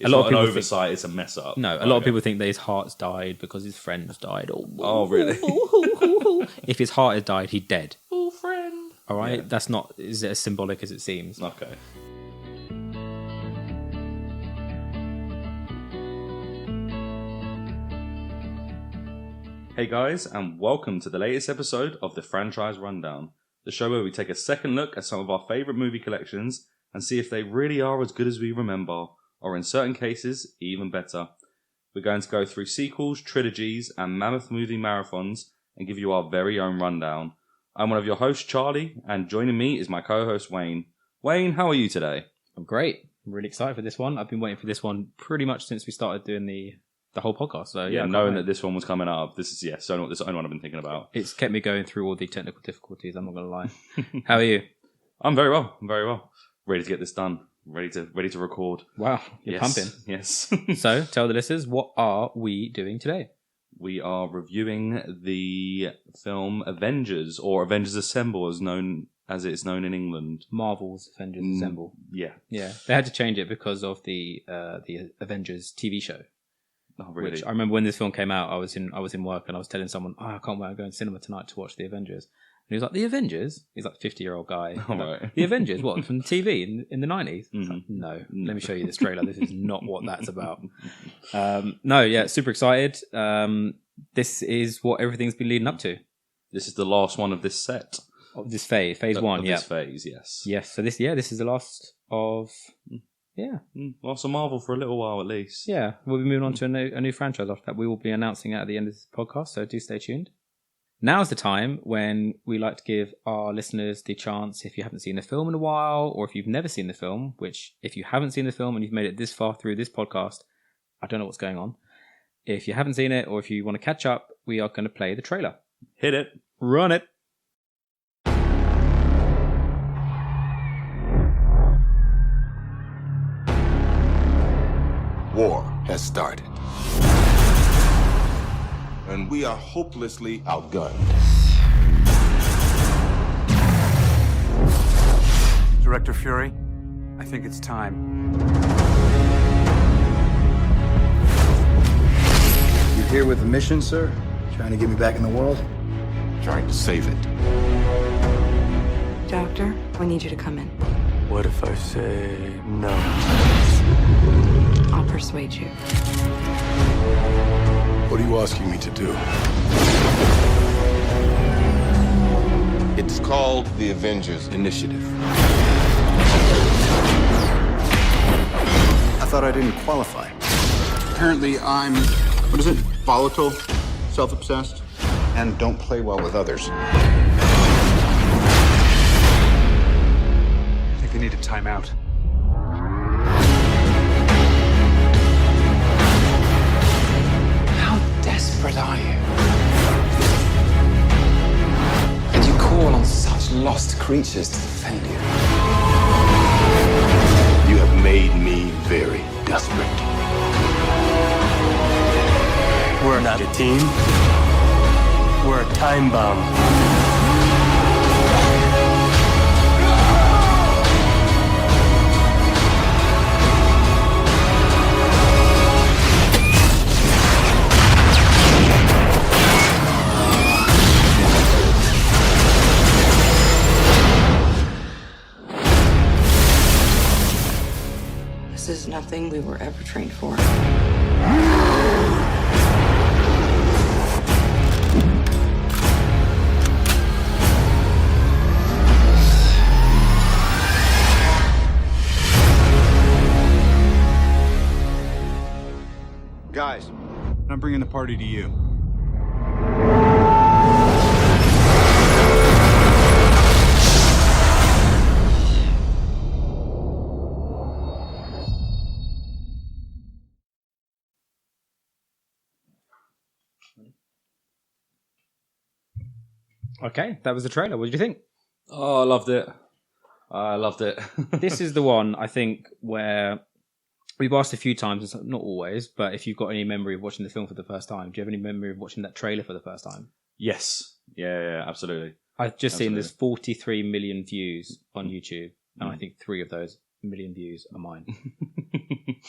It's not an oversight, it's a mess up. No, a lot of people think that his heart's died because his friend's died. Oh, really? If his heart had died, he'd dead. Oh, friend. All right? Yeah. That's not is as symbolic as it seems. Okay. Hey guys, and welcome to the latest episode of the Franchise Rundown, the show where we take a second look at some of our favourite movie collections and see if they really are as good as we remember, or in certain cases, even better. We're going to go through sequels, trilogies, and mammoth movie marathons and give you our very own rundown. I'm one of your hosts, Charlie, and joining me is my co-host, Wayne. Wayne, how are you today? I'm great. I'm really excited for this one. I've been waiting for this one pretty much since we started doing the whole podcast. So yeah, knowing that this one was coming up, this is the only one I've been thinking about. It's kept me going through all the technical difficulties, I'm not going to lie. How are you? I'm very well. Ready to get this done. Ready to record. Wow, you're pumping. Yes. So, tell the listeners, what are we doing today? We are reviewing the film Avengers, or Avengers Assemble, as it's known in England. Marvel's Avengers Assemble. Yeah. Yeah. They had to change it because of the Avengers TV show. Oh, really? Which I remember when this film came out, I was in work and I was telling someone, I can't wait, I'm going to cinema tonight to watch the Avengers. And he was like, the Avengers? He's like a 50-year-old guy. Oh, like, right. The Avengers? What, from TV in the 90s? Mm-hmm. Like, no, let me show you this trailer. This is not what that's about. Super excited. This is what everything's been leading up to. This is the last one of this set. Of this phase one, yeah. This phase, yes. Yes, so this is the last of... Yeah. Lots of Marvel for a little while at least. Yeah, we'll be moving on to a new franchise after that. We will be announcing at the end of this podcast, so do stay tuned. Now's the time when we like to give our listeners the chance, if you haven't seen the film in a while, or if you've never seen the film, which if you haven't seen the film and you've made it this far through this podcast, I don't know what's going on. If you haven't seen it, or if you want to catch up, we are going to play the trailer. Hit it. Run it. War has started. And we are hopelessly outgunned. Director Fury, I think it's time. You here with a mission, sir? Trying to get me back in the world? Trying to save it. Doctor, we need you to come in. What if I say no? I'll persuade you. What are you asking me to do? It's called the Avengers Initiative. I thought I didn't qualify. Apparently I'm, volatile, self-obsessed, And don't play well with others. I think they need a timeout. How desperate are you? And you call on such lost creatures to defend you. You have made me very desperate. We're not a team. We're a time bomb. This is nothing we were ever trained for. Guys, I'm bringing the party to you. Okay, that was the trailer. What did you think? Oh, I loved it. I loved it. This is the one, I think, where we've asked a few times, not always, but if you've got any memory of watching the film for the first time, do you have any memory of watching that trailer for the first time? Yes. Yeah, absolutely. I've just seen there's 43 million views on YouTube, and I think 3 of those million views are mine.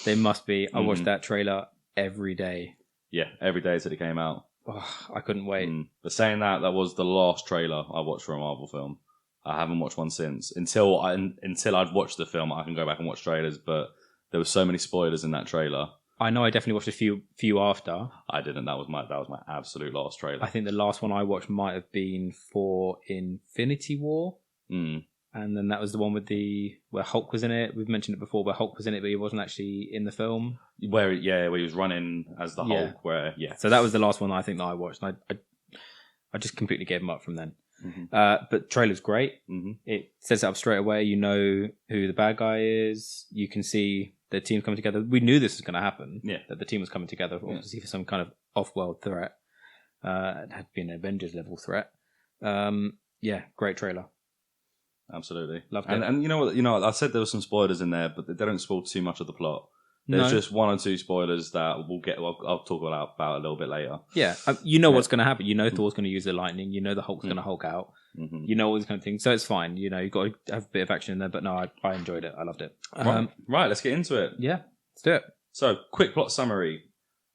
They must be. I watched that trailer every day. Yeah, every day since it came out. Oh, I couldn't wait. But saying that was the last trailer I watched for a Marvel film. I haven't watched one since. Until I'd watched the film, I can go back and watch trailers, but there were so many spoilers in that trailer. I know I definitely watched a few after. I didn't. That was my absolute last trailer. I think the last one I watched might have been for Infinity War. And then that was the one with where Hulk was in it. We've mentioned it before, where Hulk was in it, but he wasn't actually in the film. Where he was running as the Hulk. So that was the last one I think that I watched. And I just completely gave him up from then. But the trailer's great. It sets it up straight away. You know who the bad guy is. You can see the team coming together. We knew this was going to happen. Yeah. That the team was coming together, obviously for some kind of off-world threat. It had to be an Avengers level threat. Great trailer. Absolutely. Loved it. And you know what? I said there were some spoilers in there, but they don't spoil too much of the plot. There's just one or two spoilers that I'll talk about a little bit later. Yeah, you know what's going to happen. You know Thor's going to use the lightning. You know the Hulk's going to Hulk out. You know all these kind of things. So it's fine. You know, you've got to have a bit of action in there. But no, I enjoyed it. I loved it. Right, let's get into it. Yeah, let's do it. So, quick plot summary.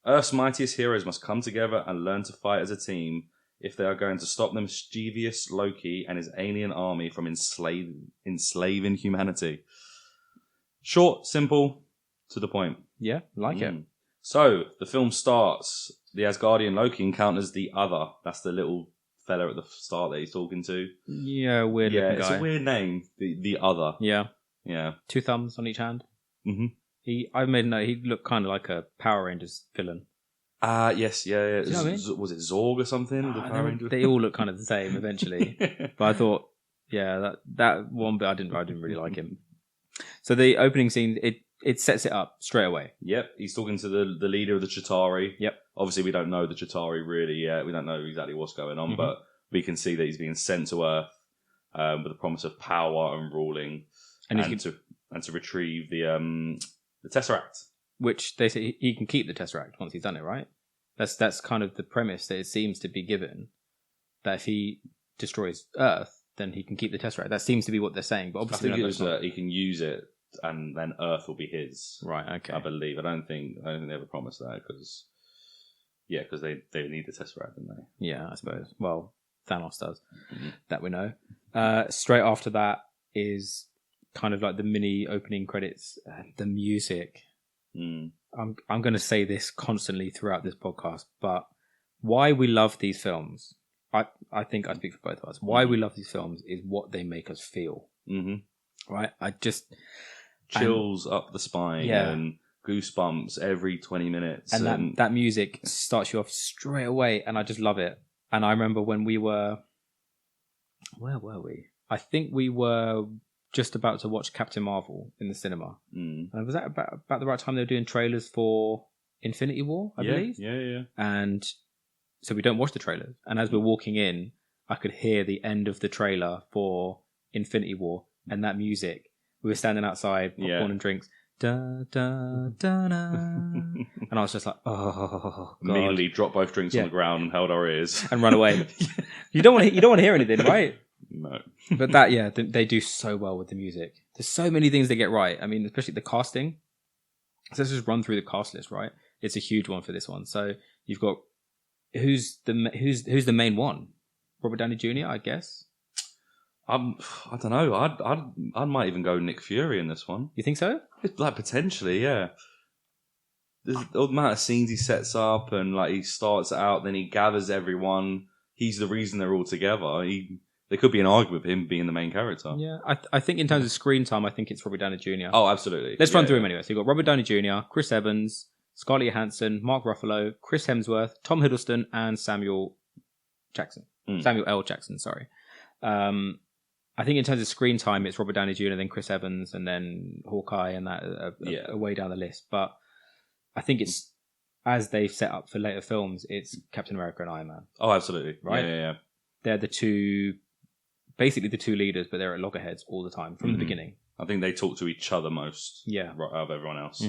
Earth's mightiest heroes must come together and learn to fight as a team if they are going to stop the mischievous Loki and his alien army from enslaving humanity. Short, simple, to the point. Yeah, like it. So, the film starts. The Asgardian Loki encounters the Other. That's the little fella at the start that he's talking to. Yeah, weird looking guy. It's a weird name. The Other. Yeah. Yeah. 2 thumbs on each hand. I made a note. He looked kind of like a Power Rangers villain. Yes, yeah. Do you know what I mean? Was it Zorg or something? They all look kind of the same eventually. But I thought, that one bit I didn't really like him. So the opening scene, it sets it up straight away. Yep, he's talking to the leader of the Chitauri. Yep. Obviously, we don't know the Chitauri really yet. We don't know exactly what's going on, but we can see that he's being sent to Earth with the promise of power and ruling, and to retrieve the Tesseract. Which they say he can keep the Tesseract once he's done it, right? That's kind of the premise that it seems to be given. That if he destroys Earth, then he can keep the Tesseract. That seems to be what they're saying. But obviously, I think it was that he can use it, and then Earth will be his. Right. Okay. I believe. I don't think they ever promised that because they need the Tesseract, don't they? Yeah, I suppose. Well, Thanos does. That we know. Straight after that is kind of like the mini opening credits. The music. I'm going to say this constantly throughout this podcast, but why we love these films, I think I speak for both of us. Why we love these films is what they make us feel. Right? I just chills up the spine and goosebumps every 20 minutes, and that music starts you off straight away, and I just love it. And I remember when we were, where were we? I think we were just about to watch Captain Marvel in the cinema. And was that about the right time they were doing trailers for Infinity War, I believe? Yeah. And so we don't watch the trailers. And as we're walking in, I could hear the end of the trailer for Infinity War and that music. We were standing outside, popcorn and drinks. Da, da, da, da. And I was just like, oh, God. Immediately dropped both drinks on the ground and held our ears. And run away. You don't want to hear anything, right? No. But that, they do so well with the music. There's so many things they get right. I mean, especially the casting. So let's just run through the cast list, right? It's a huge one for this one. So you've got who's the main one? Robert Downey Jr., I guess. I don't know. I might even go Nick Fury in this one. You think so? Like potentially, yeah. There's the amount of scenes he sets up, and like he starts out, then he gathers everyone. He's the reason they're all together. There could be an argument with him being the main character. Yeah, I think in terms of screen time, I think it's Robert Downey Jr. Oh, absolutely. Let's run through him anyway. So you've got Robert Downey Jr., Chris Evans, Scarlett Johansson, Mark Ruffalo, Chris Hemsworth, Tom Hiddleston, and Samuel Jackson. Samuel L. Jackson, sorry. I think in terms of screen time, it's Robert Downey Jr., then Chris Evans, and then Hawkeye, and that are way down the list. But I think it's, as they've set up for later films, it's Captain America and Iron Man. Oh, absolutely. Right? Yeah. They're basically the two leaders, but they're at loggerheads all the time from the beginning. I think they talk to each other most. Yeah. Right out of everyone else.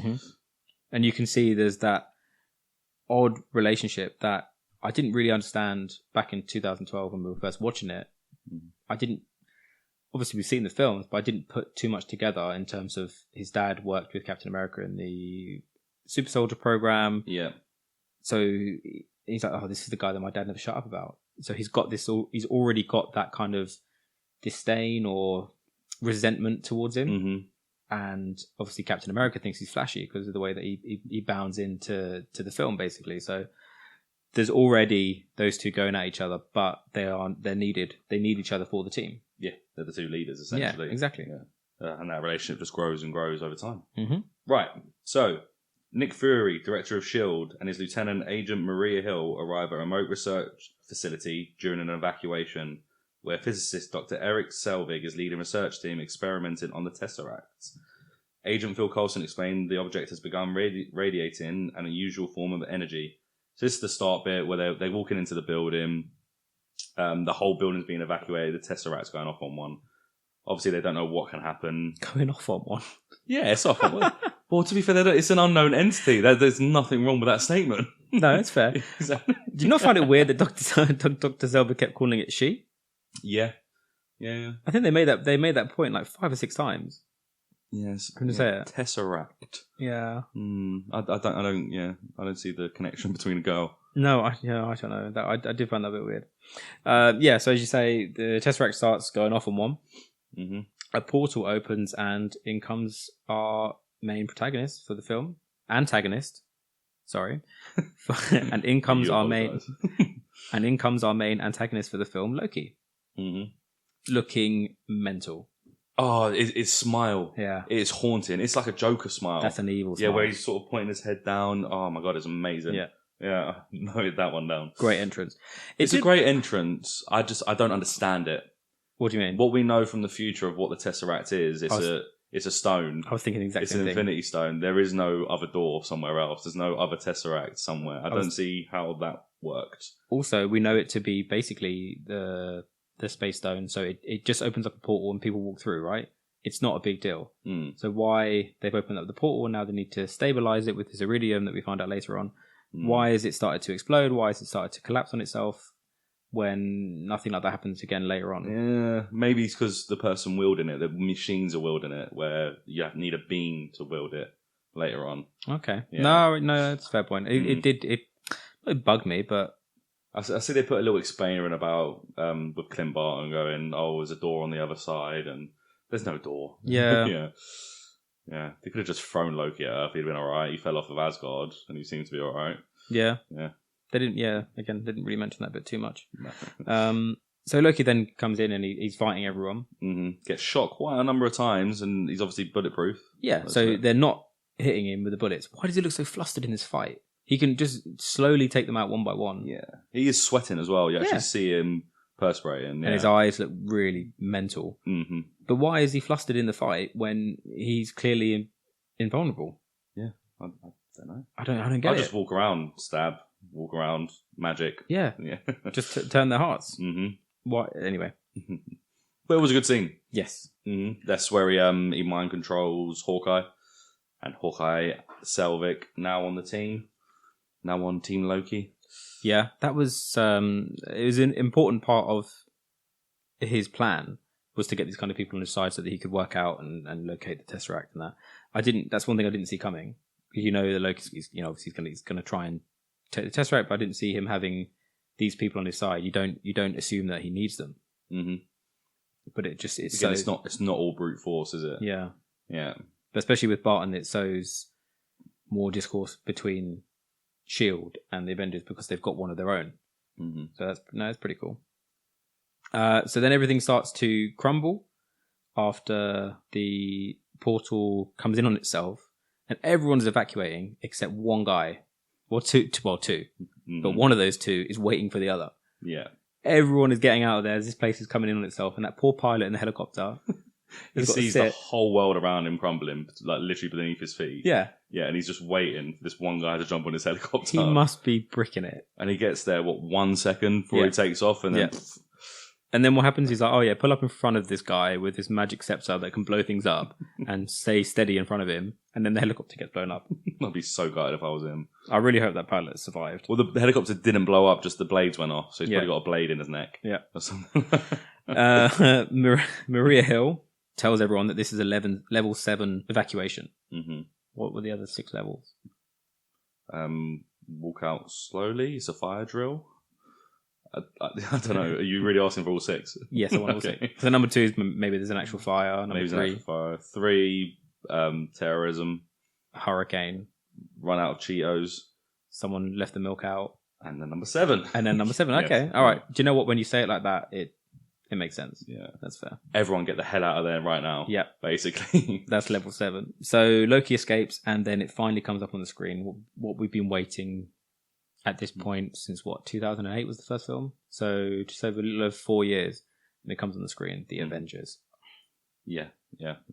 And you can see there's that odd relationship that I didn't really understand back in 2012 when we were first watching it. obviously we've seen the films, but I didn't put too much together in terms of his dad worked with Captain America in the Super Soldier program. Yeah. So he's like, oh, this is the guy that my dad never shut up about. So he's already got that kind of disdain or resentment towards him. Mm-hmm. And obviously Captain America thinks he's flashy because of the way that he bounds into the film, basically. So there's already those two going at each other, but they're needed. They need each other for the team. Yeah, they're the two leaders, essentially. Yeah, exactly. Yeah. And that relationship just grows and grows over time. Mm-hmm. Right, so Nick Fury, director of S.H.I.E.L.D., and his lieutenant agent Maria Hill arrive at a remote research facility during an evacuation where physicist Dr. Eric Selvig is leading a research team experimenting on the Tesseract. Agent Phil Coulson explained the object has begun radiating an unusual form of energy. So this is the start bit where they're walking into the building. The whole building's being evacuated. The Tesseract's going off on one. Obviously, they don't know what can happen. Going off on one? Yeah, it's off on one. Well, to be fair, it's an unknown entity. There's nothing wrong with that statement. No, it's fair. Exactly. Do you not find it weird that Dr. Zelba kept calling it she? Yeah. I think they made that point like 5 or 6 times. Yes. Couldn't say it. Tesseract. Yeah. I don't see the connection between a girl. No, I don't know. I did find that a bit weird. So as you say, the Tesseract starts going off on one. Mm-hmm. A portal opens and in comes our main protagonist for the film. Antagonist. Sorry. and in comes our main antagonist for the film, Loki. Mm-hmm. Looking mental. Oh, his smile. Yeah. It's haunting. It's like a Joker smile. That's an evil smile. Yeah, where he's sort of pointing his head down. Oh my God, it's amazing. Yeah. Yeah, I noted that one down. Great entrance. It's a great entrance. I don't understand it. What do you mean? What we know from the future of what the Tesseract is, it's a stone. I was thinking the exact same thing. It's an Infinity Stone. There is no other door somewhere else. There's no other Tesseract somewhere. I don't see how that worked. Also, we know it to be basically the Space Stone, so it just opens up a portal and people walk through, right? It's not a big deal. So why they've opened up the portal and now they need to stabilize it with this iridium that we find out later on. Why has it started to explode? Why has it started to collapse on itself when nothing like that happens again later on? Yeah, maybe it's because the person wielding it, the machines are wielding it, where you need a beam to wield it later on. Okay. Yeah. No, that's a fair point. It bugged me, but I see they put a little explainer in about with Clint Barton going, oh, there's a door on the other side, and there's no door. Yeah. Yeah, they could have just thrown Loki at Earth. He'd been alright. He fell off of Asgard, and he seemed to be alright. Yeah. They didn't. Yeah, again, didn't really mention that bit too much. So Loki then comes in and he's fighting everyone. Mm-hmm. Gets shot quite a number of times, and he's obviously bulletproof. Yeah. So they're not hitting him with the bullets. Why does he look so flustered in this fight? He can just slowly take them out one by one. Yeah, he is sweating as well. You actually see him perspirating, and his eyes look really mental. Mm-hmm. But why is he flustered in the fight when he's clearly invulnerable? Yeah, I don't know. I don't get it. I just walk around, stab, walk around, magic. Yeah. Just turn their hearts. Mm-hmm. Why? Anyway, but it was a good scene. Yes. Mm-hmm. That's where he mind controls Hawkeye, and Hawkeye Selvig now on the team, now on Team Loki. Yeah, that was it was an important part of his plan, was to get these kind of people on his side so that he could work out and locate the Tesseract and that. That's one thing I didn't see coming. You know, the Loki's, obviously he's going to try and take the Tesseract, but I didn't see him having these people on his side. You don't assume that he needs them. Mm-hmm. But it's not all brute force, is it? Yeah. But especially with Barton, it sows more discourse between S.H.I.E.L.D. and the Avengers because they've got one of their own. Mm-hmm. So that's pretty cool. So then everything starts to crumble after the portal comes in on itself, and everyone's evacuating except one guy, or two. Mm-hmm. But one of those two is waiting for the other. Yeah. Everyone is getting out of there as this place is coming in on itself, and that poor pilot in the helicopter. He sees the whole world around him crumbling, like literally beneath his feet. Yeah. Yeah, and he's just waiting for this one guy to jump on his helicopter. He must be bricking it. And he gets there, 1 second before he takes off, and then... And then what happens, he's like, oh yeah, pull up in front of this guy with this magic scepter that can blow things up and stay steady in front of him, and then the helicopter gets blown up. I'd be so gutted if I was him. I really hope that pilot survived. Well, the helicopter didn't blow up, just the blades went off, so he's probably got a blade in his neck. Yeah. Or something. Maria Hill tells everyone that this is a level 7 evacuation. Mm-hmm. What were the other 6 levels? Walk out slowly. It's a fire drill. I don't know. Are you really asking for all 6? Yes, I want all 6. So number 2 is maybe there's an actual fire. Number Maybe 3, there's an actual fire. 3, terrorism. hurricane. Run out of Cheetos. Someone left the milk out. And then number 7. Okay. Yes. All right. Do you know what? When you say it like that, it makes sense. Yeah. That's fair. Everyone get the hell out of there right now. Yep. Basically. That's level 7. So Loki escapes, and then it finally comes up on the screen. What we've been waiting at this point since 2008 was the first film. So just over a little over 4 years, and it comes on the screen. The Avengers. Yeah.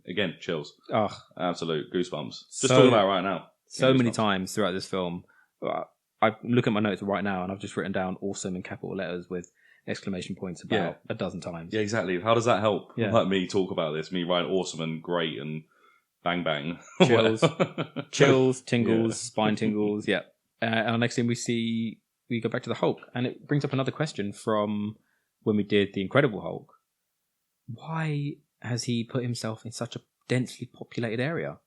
Again, chills. Oh, Absolute goosebumps. Just talking about it right now. So many times throughout this film. I look at my notes right now, and I've just written down "awesome" in capital letters with exclamation points about a dozen times. Yeah, exactly. How does that help? Yeah. Like me talk about this, me write awesome and great and bang bang. Chills, tingles, spine tingles. Yeah. And our next thing we go back to the Hulk, and it brings up another question from when we did the Incredible Hulk. Why has he put himself in such a densely populated area?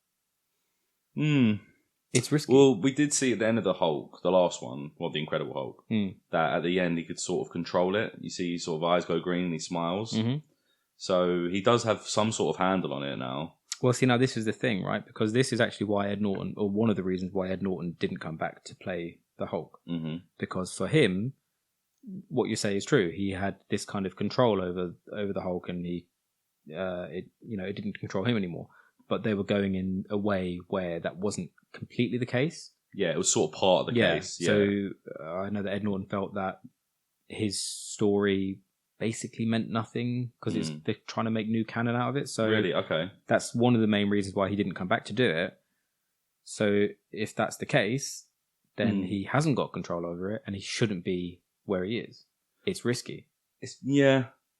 It's risky. Well, we did see at the end of the Hulk, the last one, the Incredible Hulk, that at the end he could sort of control it. You see his sort of eyes go green and he smiles. Mm-hmm. So he does have some sort of handle on it now. Well, see, now this is the thing, right? Because this is actually why Ed Norton, or one of the reasons why Ed Norton didn't come back to play the Hulk. Mm-hmm. Because for him, what you say is true. He had this kind of control over the Hulk, and it didn't control him anymore. But they were going in a way where that wasn't completely the case. Yeah, it was sort of part of the case. Yeah. So I know that Ed Norton felt that his story basically meant nothing because they're trying to make new canon out of it. So really, okay, that's one of the main reasons why he didn't come back to do it. So if that's the case, then he hasn't got control over it, and he shouldn't be where he is. It's risky. I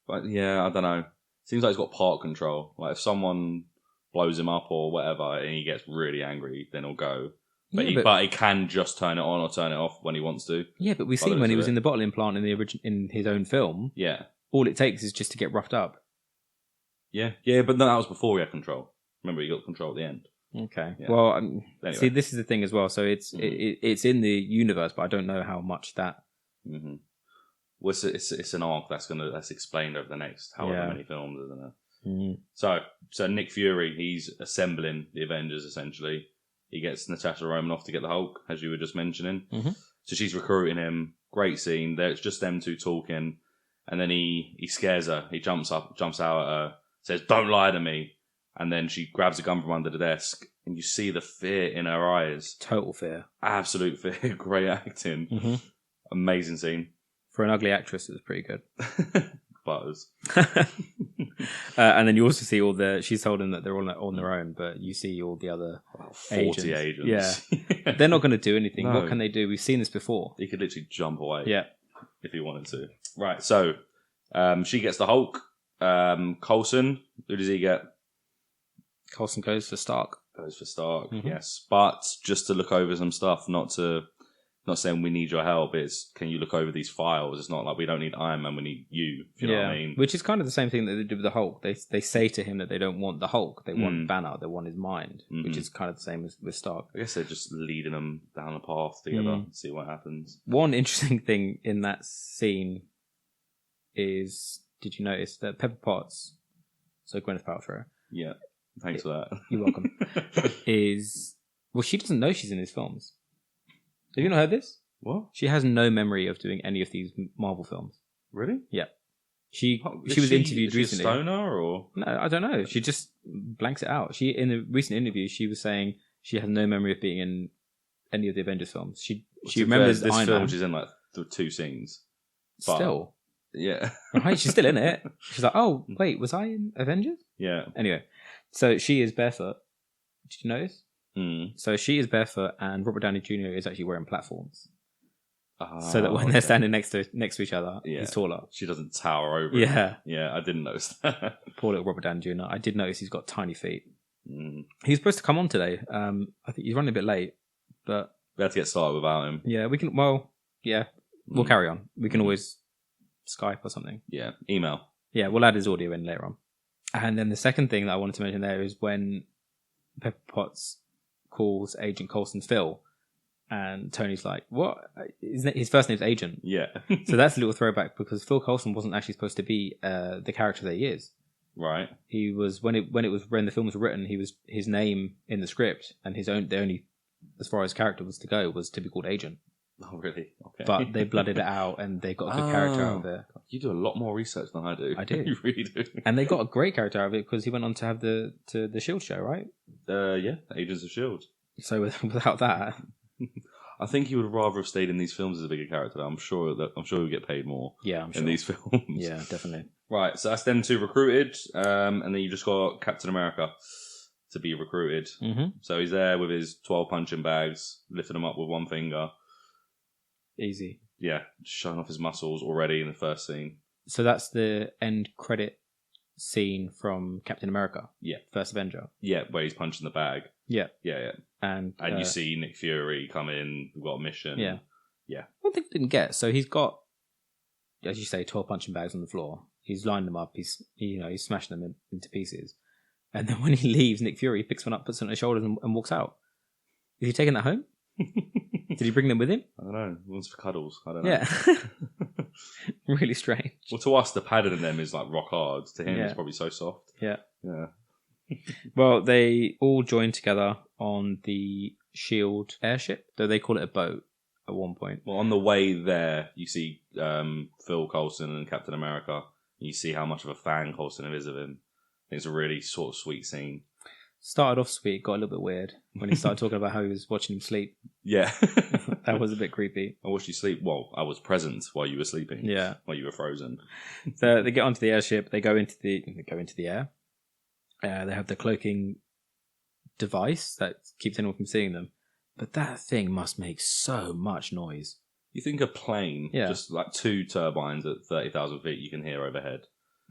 don't know. Seems like he's got part control. Like if someone blows him up or whatever, and he gets really angry, then he'll go. But he can just turn it on or turn it off when he wants to. Yeah, but we've seen when he was in the bottle implant in his own film. Yeah, all it takes is just to get roughed up. Yeah, but no, that was before he had control. Remember, he got control at the end. Okay. Yeah. Well, anyway. See, this is the thing as well. So it's it's in the universe, but I don't know how much that. Mm-hmm. Well, it's an arc that's explained over the next however many films, isn't it? Mm-hmm. So Nick Fury, he's assembling the Avengers essentially. He gets Natasha Romanoff to get the Hulk, as you were just mentioning. Mm-hmm. So she's recruiting him. Great scene. It's just them two talking, and then he scares her. He jumps out at her, says, "Don't lie to me," and then she grabs a gun from under the desk, and you see the fear in her eyes. Total fear. Absolute fear. Great acting. Mm-hmm. Amazing scene. For an ugly actress, it was pretty good. Butters. And then you also see she's told them that they're all on their own, but you see all the other 40 agents. Yeah. They're not going to do anything. No. What can they do? We've seen this before. He could literally jump away. Yeah. If he wanted to. Right, so she gets the Hulk. Coulson, who does he get? Coulson goes for Stark. Yes. But just to look over some stuff, not saying we need your help. It's, can you look over these files? It's not like we don't need Iron Man, we need you. If you know what I mean? Which is kind of the same thing that they did with the Hulk. They say to him that they don't want the Hulk. They want Banner. They want his mind, which is kind of the same as with Stark. I guess they're just leading them down a path together, see what happens. One interesting thing in that scene is, did you notice that Pepper Potts, so Gwyneth Paltrow. Yeah, thanks for that. You're welcome. She doesn't know she's in these films. Have you not heard this? What? She has no memory of doing any of these Marvel films. Really? Yeah. She was interviewed recently. Is she a stoner or? No, I don't know. She just blanks it out. In a recent interview, she was saying she has no memory of being in any of the Avengers films. She remembers this Iron film. Man. She's in like the 2 scenes. Still. Yeah. Right, she's still in it. She's like, oh, wait, was I in Avengers? Yeah. Anyway, so she is barefoot. Did you notice? So she is barefoot, and Robert Downey Jr. is actually wearing platforms, so that when they're standing next to each other, he's taller. She doesn't tower over. Yeah, yeah, I didn't notice that. Poor little Robert Downey Jr. I did notice he's got tiny feet. He's supposed to come on today. I think he's running a bit late, but we have to get started without him. Yeah, we can. Well, yeah, we'll carry on. We can always Skype or something. Yeah, email. Yeah, we'll add his audio in later on. And then the second thing that I wanted to mention there is when Pepper Potts calls Agent Coulson Phil, and Tony's like, what? His first name's Agent. Yeah. So that's a little throwback because Phil Coulson wasn't actually supposed to be the character that he is. Right. He was when the film was written, he was his name in the script, and the only as far as character was to go was to be called Agent. Oh, really? Okay. But they blooded it out, and they got a good character out of it. You do a lot more research than I do. I do. You really do. And they got a great character out of it because he went on to have the Shield show, right? Yeah, Agents of S.H.I.E.L.D. So without that, I think he would rather have stayed in these films as a bigger character. I'm sure he'll get paid more. Yeah, I'm sure. In these films. Yeah, definitely. Right, so that's them two recruited, and then you just got Captain America to be recruited. Mm-hmm. So he's there with his 12 punching bags, lifting them up with one finger. Easy. Yeah, showing off his muscles already in the first scene. So that's the end credit scene from Captain America. Yeah. First Avenger. Yeah, where he's punching the bag. Yeah. Yeah. And you see Nick Fury come in, we've got a mission. Yeah. Yeah. One thing I didn't get, so he's got, as you say, 12 punching bags on the floor. He's lined them up, he's smashing them into pieces. And then when he leaves, Nick Fury picks one up, puts it on his shoulders and walks out. Is he taking that home? Did he bring them with him? I don't know. One's for cuddles. I don't know. Yeah. Really strange. Well, to us, the padding in them is like rock hard. To him, Yeah. it's probably so soft. Yeah. Yeah. Well, they all join together on the S.H.I.E.L.D. airship, though they call it a boat at one point. Well, on the way there, you see Phil Coulson and Captain America. And you see how much of a fan Coulson is of him. I think it's a really sort of sweet scene. Started off sweet, got a little bit weird when he started talking about how he was watching him sleep. Yeah. That was a bit creepy. I watched you sleep. Well, I was present while you were sleeping. Yeah. While you were frozen. So they get onto the airship. They go into the air. They have the cloaking device that keeps anyone from seeing them. But that thing must make so much noise. You think a plane, just like two turbines at 30,000 feet, you can hear overhead.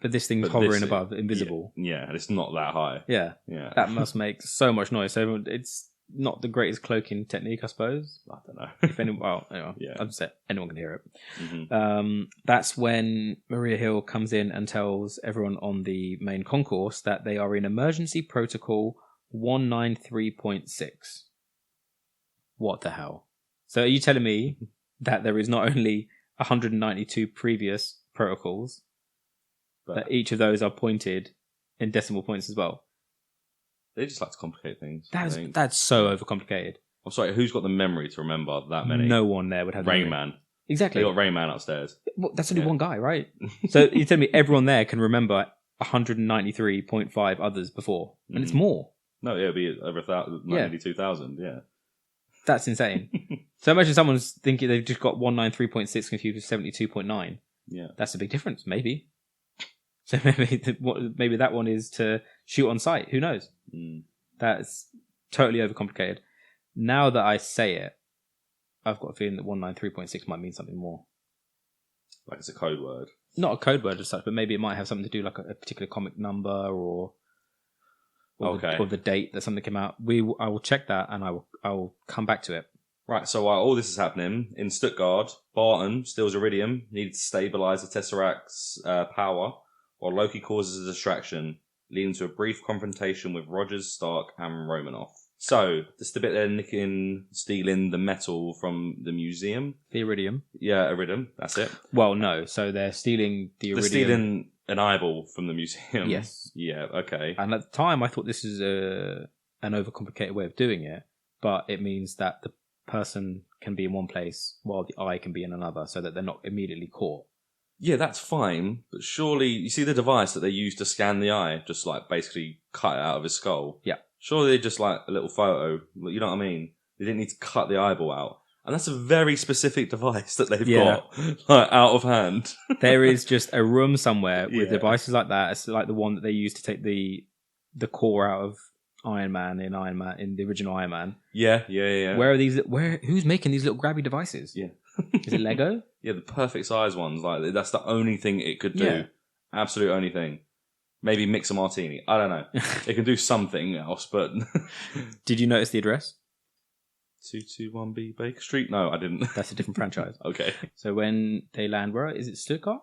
But this thing's hovering above, invisible. Yeah, and it's not that high. Yeah. That must make so much noise. So it's not the greatest cloaking technique, I suppose. I don't know. If anyone, well, anyway, I'll just say anyone can hear it. Mm-hmm. That's when Maria Hill comes in and tells everyone on the main concourse that they are in emergency protocol 193.6. What the hell? So are you telling me that there is not only 192 previous protocols, that each of those are pointed in decimal points as well? They just like to complicate things. That's so overcomplicated. I'm sorry, who's got the memory to remember that many? No one there would have Rain Man. Exactly. They got Rain Man upstairs. Well, that's only one guy, right? So you tell me everyone there can remember 193.5 others before, and it's more. No, it'll be over 92,000. Yeah. That's insane. So imagine someone's thinking they've just got 193.6 confused with 72.9. Yeah. That's a big difference, maybe. So maybe that one is to shoot on sight. Who knows? That's totally overcomplicated. Now that I say it, I've got a feeling that 193.6 might mean something more. Like it's a code word. Not a code word as such, but maybe it might have something to do like a particular comic number or the date that something came out. I will check that and I will come back to it. Right, so while all this is happening, in Stuttgart, Barton steals Iridium, needed to stabilize the Tesseract's power, while Loki causes a distraction, leading to a brief confrontation with Rogers, Stark, and Romanoff. So, this is the bit they're stealing the metal from the museum. The Iridium. Yeah, Iridium, that's it. Well, no, so they're stealing the Iridium. They're stealing an eyeball from the museum. Yes. Yeah, okay. And at the time, I thought this is an overcomplicated way of doing it, but it means that the person can be in one place while the eye can be in another, so that they're not immediately caught. Yeah, that's fine, but surely, you see the device that they use to scan the eye, just like basically cut it out of his skull? Yeah. Surely they just like a little photo, you know what I mean? They didn't need to cut the eyeball out. And that's a very specific device that they've got, like, out of hand. There is just a room somewhere with devices like that. It's like the one that they used to take the core out of Iron Man in the original Iron Man. Yeah. Where are these? Who's making these little grabby devices? Yeah. Is it Lego? Yeah, the perfect size ones. Like that's the only thing it could do. Yeah. Absolute only thing. Maybe mix a martini. I don't know. It can do something else, but Did you notice the address? 221B Baker Street? No, I didn't. That's a different franchise. Okay. So when they land, where is it? Stuttgart?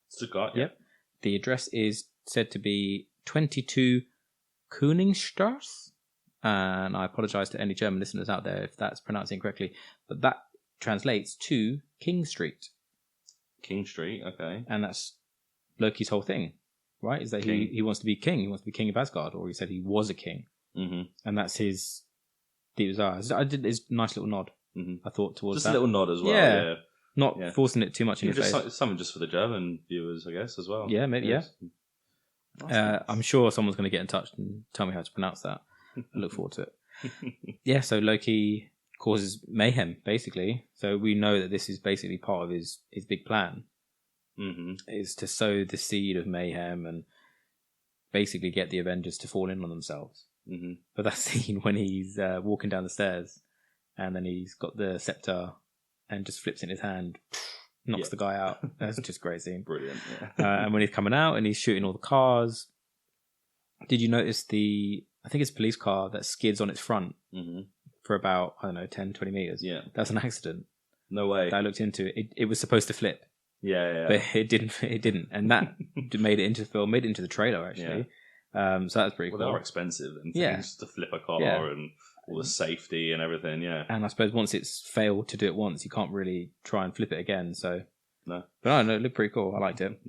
Stuttgart. Yeah. Yep. The address is said to be 22 Koningsstrasse. And I apologise to any German listeners out there if that's pronounced incorrectly. But that translates to King Street. King Street, okay. And that's Loki's whole thing, right? Is that he wants to be king. He wants to be king of Asgard, or he said he was a king. Mm-hmm. And that's his deep desire. I did this nice little nod, I thought, towards just that. Just a little nod as well, yeah. Not forcing it too much in your face. Something just for the German viewers, I guess, as well. Yeah, maybe, yes. I'm sure someone's going to get in touch and tell me how to pronounce that. I look forward to it. So Loki causes mayhem, basically. So we know that this is basically part of his big plan. Mm-hmm. Is to sow the seed of mayhem and basically get the Avengers to fall in on themselves. Mm-hmm. But that scene when he's walking down the stairs and then he's got the scepter and just flips it in his hand, knocks the guy out. That's just a great scene. Brilliant. And when he's coming out and he's shooting all the cars, did you notice I think it's a police car that skids on its front for about, 10, 20 meters? Yeah. That's an accident. No way. I looked into it. It was supposed to flip. Yeah. But it didn't. And that made it into the film, made it into the trailer, actually. Yeah. So that was pretty cool. They're more expensive than things to flip a car and all the safety and everything, And I suppose once it's failed to do it once, you can't really try and flip it again, so... No. But I don't know, it looked pretty cool. I liked it.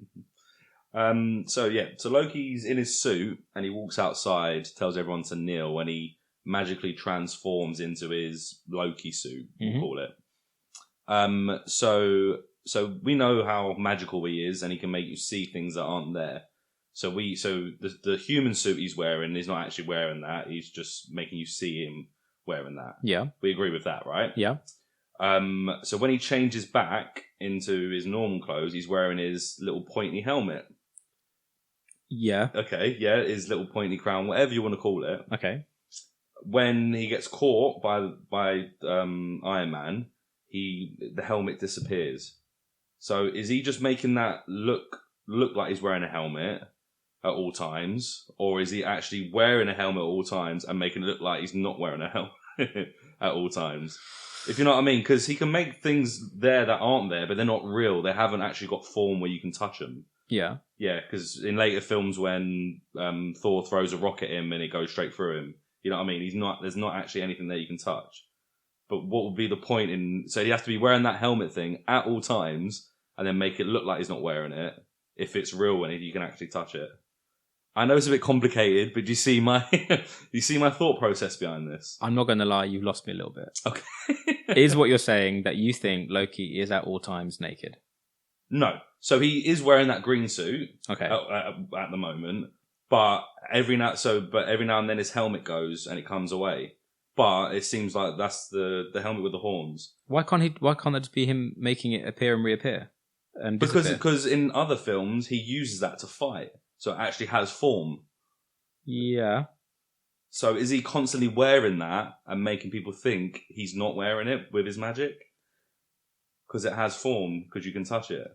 So Loki's in his suit and he walks outside, tells everyone to kneel when he magically transforms into his Loki suit, we'll call it. So we know how magical he is and he can make you see things that aren't there. So the human suit he's wearing is not actually wearing that. He's just making you see him wearing that. Yeah. We agree with that, right? Yeah. So when he changes back into his normal clothes, he's wearing his little pointy helmet. Yeah. Okay, yeah, his little pointy crown, whatever you want to call it. Okay. When he gets caught by Iron Man, the helmet disappears. So is he just making that look like he's wearing a helmet at all times, or is he actually wearing a helmet at all times and making it look like he's not wearing a helmet at all times? If you know what I mean, because he can make things there that aren't there, but they're not real. They haven't actually got form where you can touch them. Yeah. Yeah, because in later films when Thor throws a rock at him and it goes straight through him, you know what I mean? There's not actually anything there you can touch. But what would be the point in... So he has to be wearing that helmet thing at all times and then make it look like he's not wearing it if it's real and if you can actually touch it. I know it's a bit complicated, but do you see my thought process behind this? I'm not going to lie, you've lost me a little bit. Okay. Is what you're saying that you think Loki is at all times naked? No. So he is wearing that green suit at the moment, but every now and then his helmet goes and it comes away. But it seems like that's the helmet with the horns. Why can't that just be him making it appear and reappear? And because in other films he uses that to fight, so it actually has form. Yeah. So is he constantly wearing that and making people think he's not wearing it with his magic? Because it has form, because you can touch it.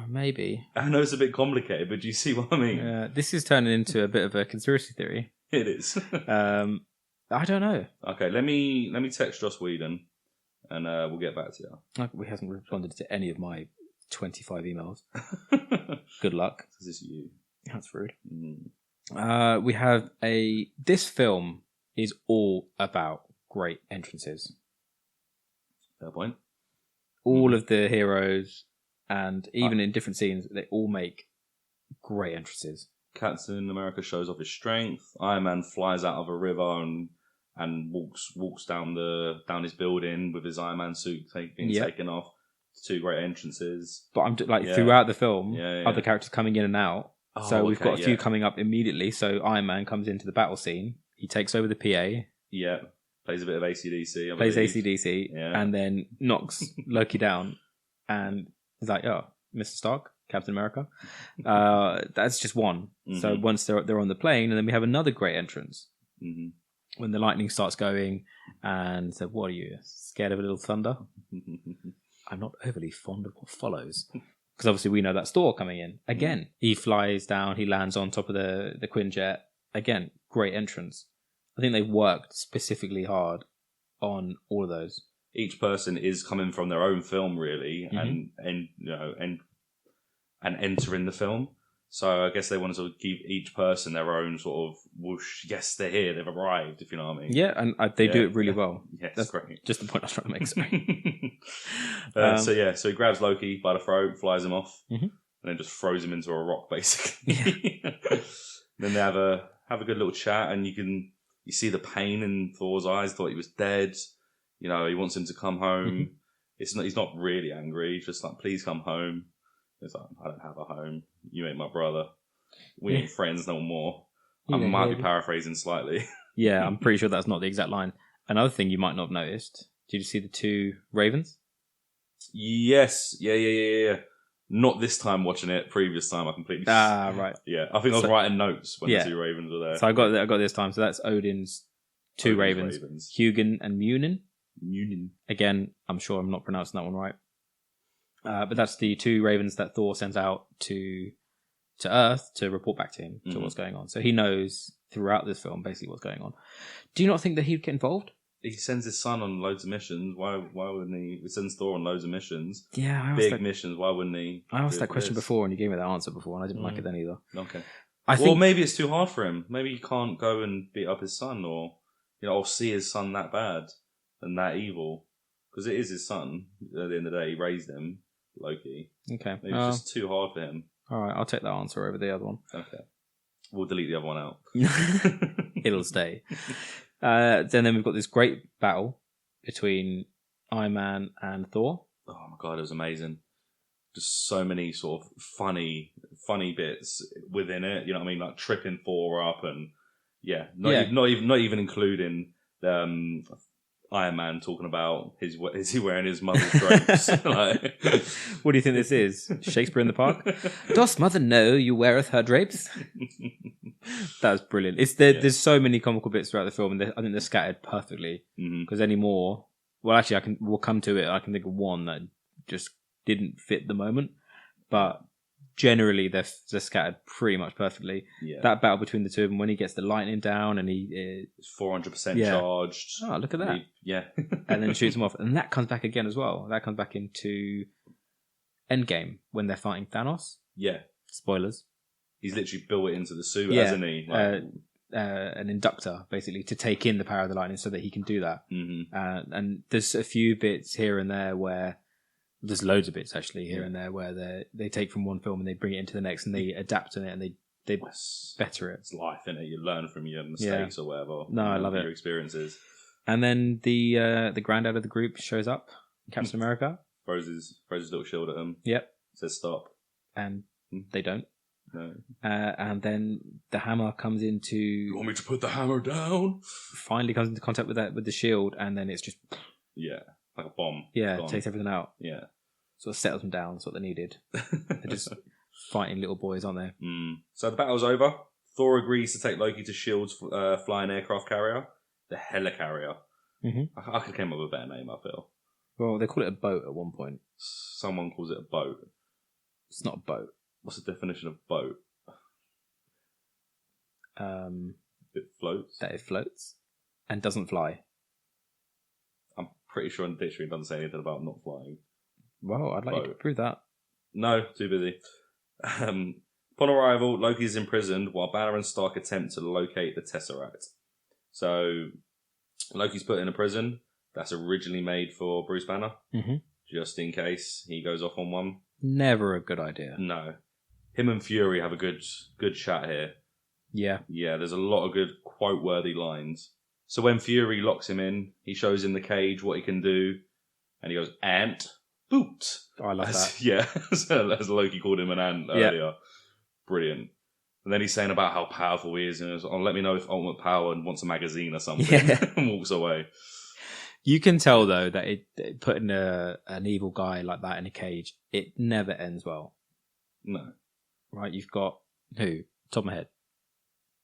Maybe. I know it's a bit complicated, but do you see what I mean? This is turning into a bit of a conspiracy theory. It is. I don't know. Okay, let me text Joss Whedon, and we'll get back to you. We hasn't responded to any of my 25 emails. Good luck. This is you. That's rude. We have this film is all about great entrances. Fair point. All of the heroes, and even in different scenes, they all make great entrances. Captain America shows off his strength. Iron Man flies out of a river and walks down his building with his Iron Man suit being taken off. Two great entrances. But I'm throughout the film, other characters coming in and out. So we've got a few coming up immediately. So Iron Man comes into the battle scene. He takes over the PA. Yeah. Plays a bit of AC/DC. Plays AC/DC. Yeah. And then knocks Loki down. And he's like, oh, Mr. Stark, Captain America. That's just one. Mm-hmm. So once they're on the plane, and then we have another great entrance. Mm-hmm. When the lightning starts going. And so, what are you, scared of a little thunder? I'm not overly fond of what follows. Because obviously we know that's Thor coming in. Again, he flies down, he lands on top of the Quinjet. Again, great entrance. I think they've worked specifically hard on all of those. Each person is coming from their own film, really, and and entering the film. So I guess they wanted to give each person their own sort of whoosh. Yes, they're here. They've arrived. If you know what I mean. Yeah, and they do it really well. Yes, that's great. Just the point I was trying to make. Sorry. So he grabs Loki by the throat, flies him off, Mhm. and then just throws him into a rock, basically. Then they have a good little chat, and you see the pain in Thor's eyes. Thought he was dead. You know, he wants him to come home. He's not really angry. He's just like, please come home. It's like, I don't have a home. You ain't my brother. We ain't friends no more. I might be paraphrasing slightly. Yeah, I'm pretty sure that's not the exact line. Another thing you might not have noticed. Did you see the two ravens? Yes. Yeah. Not this time watching it. Previous time I completely... Right. Yeah, I think I was writing notes when the two ravens were there. So I got this time. So that's Odin's two ravens. Hugin and Munin. Again, I'm sure I'm not pronouncing that one right. But that's the two ravens that Thor sends out to Earth to report back to him to what's going on. So he knows throughout this film basically what's going on. Do you not think that he'd get involved? He sends his son on loads of missions. Why wouldn't he? He sends Thor on loads of missions. Yeah, big missions. Why wouldn't he? I asked that question before, and you gave me that answer before, and I didn't like it then either. Okay. I think maybe it's too hard for him. Maybe he can't go and beat up his son, or see his son that bad and that evil, because it is his son. At the end of the day, he raised him, Loki. Okay. Maybe it's just too hard for him. All right, I'll take that answer over the other one. Okay. We'll delete the other one out. It'll stay. Then we've got this great battle between Iron Man and Thor. Oh my god, it was amazing. Just so many sort of funny bits within it. You know what I mean? Like tripping Thor up, and not even including Iron Man talking about is he wearing his mother's drapes? Like, what do you think this is? Shakespeare in the Park? Dost mother know you weareth her drapes? That was brilliant. There's so many comical bits throughout the film, and I think they're scattered perfectly. Because any more, well, actually, we'll come to it. I can think of one that just didn't fit the moment, but generally they're scattered pretty much perfectly. Yeah. That battle between the two of them, when he gets the lightning down and it's 400% charged. Oh, look at that! And then shoots him off, and that comes back again as well. That comes back into Endgame when they're fighting Thanos. Yeah, spoilers. He's literally built it into the suit, hasn't he? Like, an inductor, basically, to take in the power of the lightning so that he can do that. And there's a few bits here and there where... There's loads of bits, actually, here and there where they take from one film and they bring it into the next and they adapt on it and they better it. It's life, innit? You learn from your mistakes or whatever. No, I love it. Your experiences. And then the granddad of the group shows up, Captain America. Throws his little shield at him. Yep. Says stop. And they don't. No. And then the hammer comes into... You want me to put the hammer down? Finally comes into contact with the shield, and then it's just... Yeah, like a bomb. Yeah, takes everything out. Yeah. Sort of settles them down. That's what they needed. They're just fighting little boys, aren't they? So the battle's over. Thor agrees to take Loki to S.H.I.E.L.D.'s flying aircraft carrier, the Helicarrier. I could have came up with a better name, I feel. Well, they call it a boat at one point. Someone calls it a boat. It's not a boat. What's the definition of boat? It floats. That it floats and doesn't fly. I'm pretty sure in the dictionary it doesn't say anything about not flying. Well, I'd like you to prove that. No, too busy. Upon arrival, Loki is imprisoned while Banner and Stark attempt to locate the Tesseract. So, Loki's put in a prison that's originally made for Bruce Banner, just in case he goes off on one. Never a good idea. No. Him and Fury have a good chat here. Yeah. Yeah, there's a lot of good quote-worthy lines. So when Fury locks him in, he shows him the cage, what he can do, and he goes, ant, boot. Oh, I love that. Yeah, as Loki called him an ant earlier. Brilliant. And then he's saying about how powerful he is, and he's, let me know if Ultimate Power wants a magazine or something, and walks away. You can tell, though, that putting an evil guy like that in a cage, it never ends well. No. Right, you've got, who? Top of my head.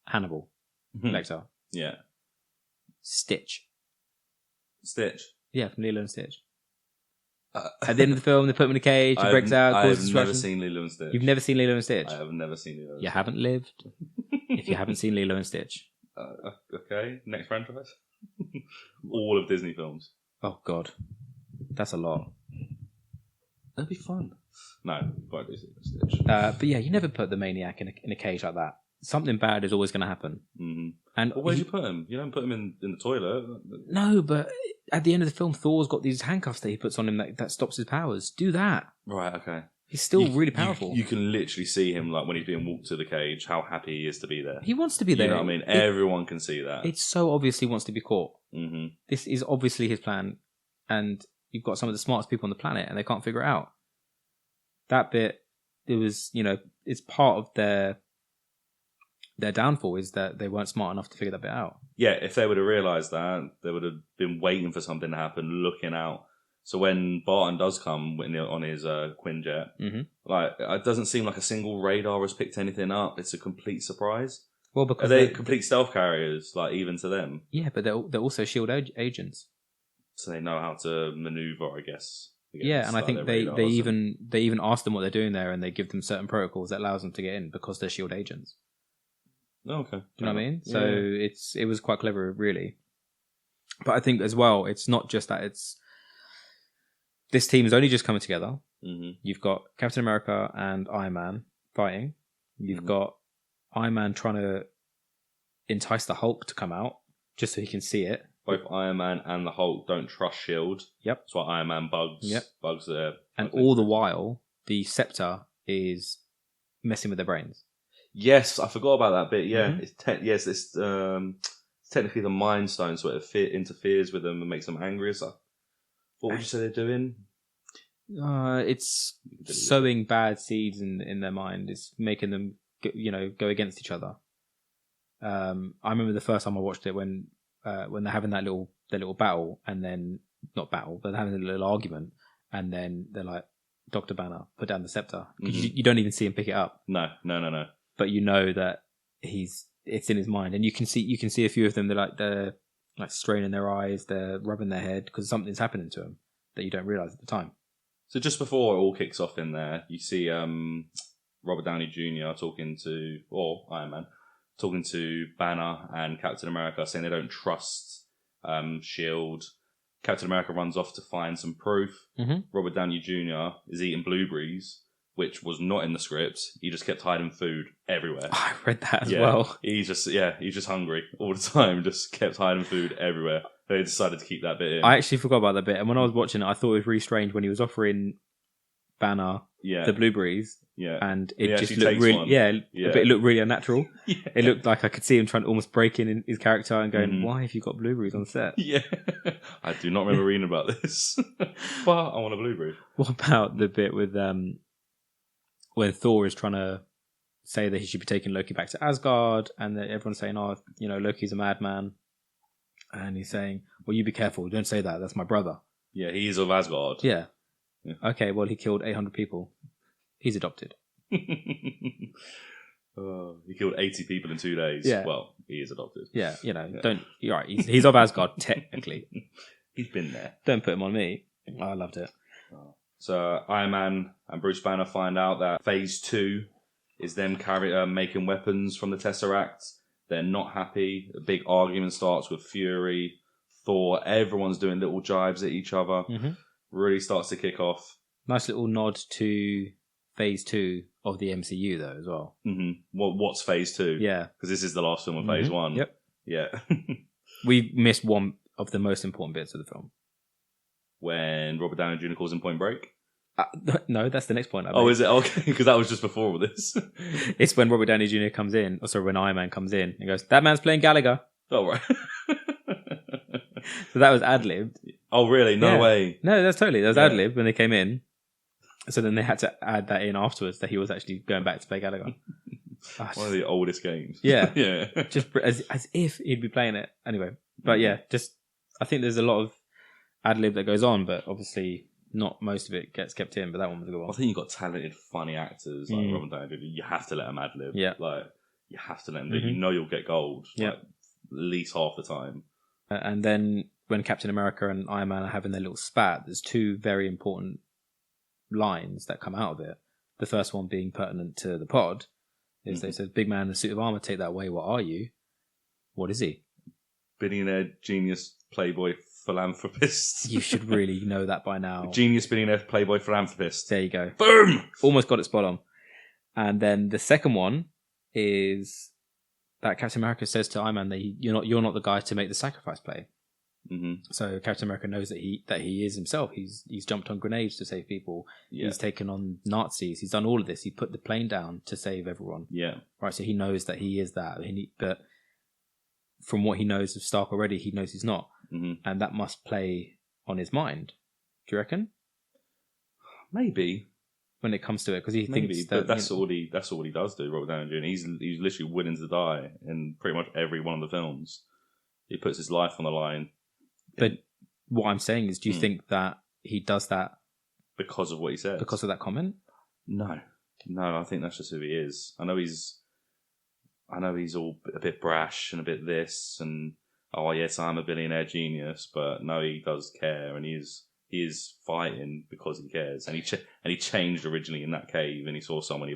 Hannibal. Lecter. Yeah. Stitch. Yeah, from Lilo and Stitch. At the end of the film, they put him in a cage, he breaks out, causes destruction. I've never seen Lilo and Stitch. You've never seen Lilo and Stitch? I have never seen Lilo and Stitch. You haven't lived if you haven't seen Lilo and Stitch. Okay, next franchise. All of Disney films. Oh, God. That's a lot. That'd be fun. No, quite do see Stitch. But yeah, you never put the Maniac in a cage like that. Something bad is always going to happen. Mm-hmm. And where'd you put him? You don't put him in the toilet. No, but at the end of the film, Thor's got these handcuffs that he puts on him that stops his powers. Do that. Right, okay. He's still really powerful. You can literally see him, like, when he's being walked to the cage, how happy he is to be there. He wants to be there. You know what I mean? Everyone can see that. It so obviously wants to be caught. Mm-hmm. This is obviously his plan, and you've got some of the smartest people on the planet, and they can't figure it out. That bit, it was, it's part of their downfall is that they weren't smart enough to figure that bit out. Yeah, if they would have realised that, they would have been waiting for something to happen, looking out. So when Barton does come on his Quinjet, like, it doesn't seem like a single radar has picked anything up. It's a complete surprise. Well, because are they complete stealth carriers, like, even to them? Yeah, but they're also S.H.I.E.L.D. agents. So they know how to manoeuvre, I guess. Yeah, and I think they even ask them what they're doing there, and they give them certain protocols that allows them to get in because they're S.H.I.E.L.D. agents. Oh, okay. Do you know what I mean? So Yeah. it was quite clever, really. But I think as well, it's not just that this team is only just coming together. Mm-hmm. You've got Captain America and Iron Man fighting. You've got Iron Man trying to entice the Hulk to come out just so he can see it. Both Iron Man and the Hulk don't trust S.H.I.E.L.D. Yep. That's why Iron Man bugs there. And all the while, the Scepter is messing with their brains. Yes, I forgot about that bit. Yeah, Mm-hmm. it's technically the Mind Stone, so it interferes with them and makes them angry or stuff. What would you say they're doing? It's sowing bad seeds in their mind. It's making them, go against each other. I remember the first time I watched it when they're having their little battle, and then not battle, but they're having a little argument, and then they're like, "Dr. Banner, put down the scepter," because you don't even see him pick it up. No. But you know that it's in his mind, and you can see a few of them. They're like straining their eyes, they're rubbing their head because something's happening to them that you don't realize at the time. So just before it all kicks off in there, you see Robert Downey Jr. Iron Man talking to Banner and Captain America, saying they don't trust S.H.I.E.L.D. Captain America runs off to find some proof. Mm-hmm. Robert Downey Jr. is eating blueberries, which was not in the script. He just kept hiding food everywhere. I read that as well. He's just hungry all the time. Just kept hiding food everywhere. They decided to keep that bit in. I actually forgot about that bit, and when I was watching it, I thought it was really strange when he was offering Banner the blueberries. Yeah, and it just looked really, but it looked really unnatural. Yeah. It looked like I could see him trying to almost break in his character and going, "Why have you got blueberries on set?" Yeah, I do not remember reading about this, but I want a blueberry. What about the bit with when Thor is trying to say that he should be taking Loki back to Asgard, and that everyone's saying, "Oh, Loki's a madman," and he's saying, "Well, you be careful. Don't say that. That's my brother." Yeah, he's of Asgard. Yeah. Okay. Well, he killed 800 people. He's adopted. He killed 80 people in 2 days. Yeah. Well, he is adopted. Yeah, don't. You're right. He's of Asgard technically. He's been there. Don't put him on me. I loved it. So Iron Man and Bruce Banner find out that Phase 2 is them making weapons from the Tesseract. They're not happy. A big argument starts with Fury, Thor. Everyone's doing little jibes at each other. Mm-hmm. Really starts to kick off. Nice little nod to Phase 2 of the MCU, though, as well. Mm-hmm. What's Phase 2? Yeah. Because this is the last film of Phase 1. Yep. Yeah. We missed one of the most important bits of the film. When Robert Downey Jr. calls him Point Break? No, that's the next point. Oh, is it? Okay, because that was just before all this. It's when Robert Downey Jr. comes in, when Iron Man comes in and goes, "That man's playing Gallagher." Oh, right. So that was ad-libbed. Oh, really? No way. No, that was ad-libbed when they came in. So then they had to add that in afterwards that he was actually going back to play Gallagher. One of the oldest games. Yeah. Yeah. Just as if he'd be playing it. Anyway. But yeah, I think there's a lot of ad-lib that goes on, but obviously not most of it gets kept in, but that one was a good one. I think you've got talented, funny actors like Robert Downey Jr. You have to let them ad-lib. Yeah. Like, you have to let them do it. You know you'll get gold. Yeah. Like, at least half the time. And then when Captain America and Iron Man are having their little spat, there's two very important lines that come out of it. The first one being pertinent to the pod is they said, "Big man in a suit of armor, take that away. What are you?" What is he? Billionaire, genius, playboy, philanthropist. You should really know that by now. Genius billionaire playboy philanthropist. There you go. Boom! Almost got it spot on. And then the second one is that Captain America says to Iron Man that you're not the guy to make the sacrifice play. Mm-hmm. So Captain America knows that he is himself. He's jumped on grenades to save people. Yeah. He's taken on Nazis. He's done all of this. He put the plane down to save everyone. Yeah. Right. So he knows that he is that. But from what he knows of Stark already, he knows he's not, and that must play on his mind. Do you reckon? Maybe. When it comes to it, because he thinks that that's all he does do. Robert Downey Jr. He's literally willing to die in pretty much every one of the films. He puts his life on the line. But what I'm saying is, do you think that he does that because of what he says? Because of that comment? No. I think that's just who he is. I know he's all a bit brash and a bit this and oh yes, I'm a billionaire genius, but no, he does care and he is fighting because he cares, and he changed originally in that cave, and he saw someone he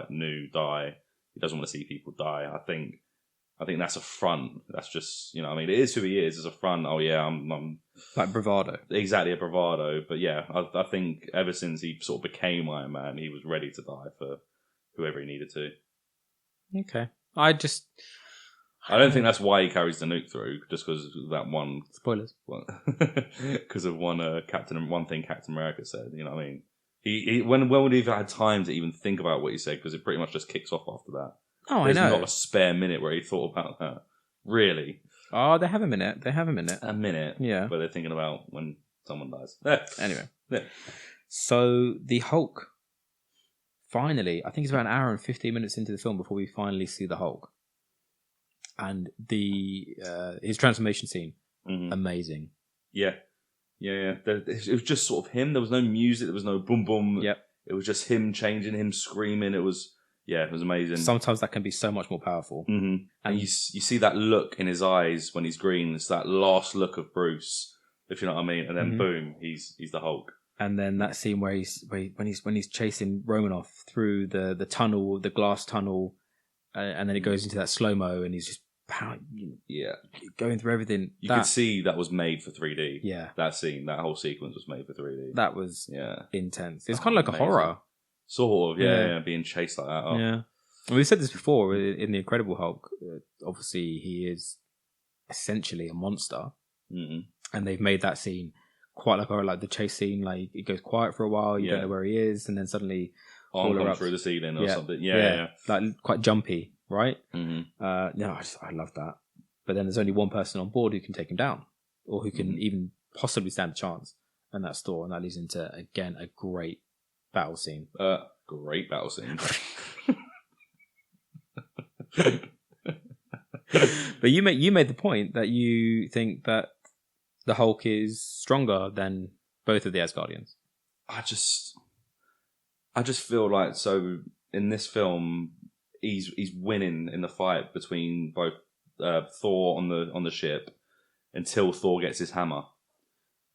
knew die. He doesn't want to see people die. I think that's a front. That's just, you know, I mean, it is who he is. It's a front. Oh yeah, I'm like bravado. Exactly, a bravado. But yeah, I think ever since he sort of became Iron Man, he was ready to die for whoever he needed to. Okay, I don't think that's why he carries the nuke through, just because that one... Spoilers. Because of one thing Captain America said, you know what I mean? When would he have had time to even think about what he said? Because it pretty much just kicks off after that. Oh, There's I know. There's not a spare minute where he thought about that. Really? Oh, they have a minute. A minute? Yeah. Where they're thinking about when someone dies. Anyway. Yeah. So, the Hulk, finally, I think it's about an hour and 15 minutes into the film before we finally see the Hulk. And his transformation scene, amazing. Yeah. It was just sort of him. There was no music. There was no boom boom. Yep. It was just him changing, him screaming. It was amazing. Sometimes that can be so much more powerful. Mm-hmm. And you see that look in his eyes when he's green. It's that last look of Bruce, if you know what I mean. And then boom, he's the Hulk. And then that scene where when he's chasing Romanoff through the tunnel, the glass tunnel, and then it goes into that slow mo, and he's just going through everything. You could see that was made for 3D. Yeah, that scene, that whole sequence was made for 3D. That was intense. It's kind of like amazing. A horror, sort of. Yeah, being chased like that. Oh. Yeah, and we've said this before in the Incredible Hulk. Obviously, he is essentially a monster, and they've made that scene quite like a horror, like the chase scene. Like it goes quiet for a while, you don't know where he is, and then suddenly arm comes through the ceiling or something. Yeah, like quite jumpy. Right? Mm-hmm. I love that. But then there's only one person on board who can take him down, or who can even possibly stand a chance, and that's Thor. And that leads into, again, a great battle scene. Great battle scene. But you made the point that you think that the Hulk is stronger than both of the Asgardians. I just feel like, so in this film, he's winning in the fight between both Thor on the ship until Thor gets his hammer.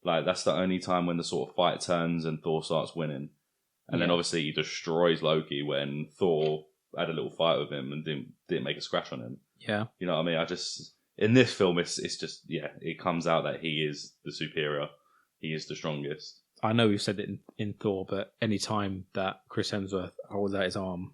Like, that's the only time when the sort of fight turns and Thor starts winning. And then obviously he destroys Loki when Thor had a little fight with him and didn't make a scratch on him. Yeah. You know what I mean? In this film, it's just, it comes out that he is the superior. He is the strongest. I know we've said it in Thor, but any time that Chris Hemsworth holds out his arm,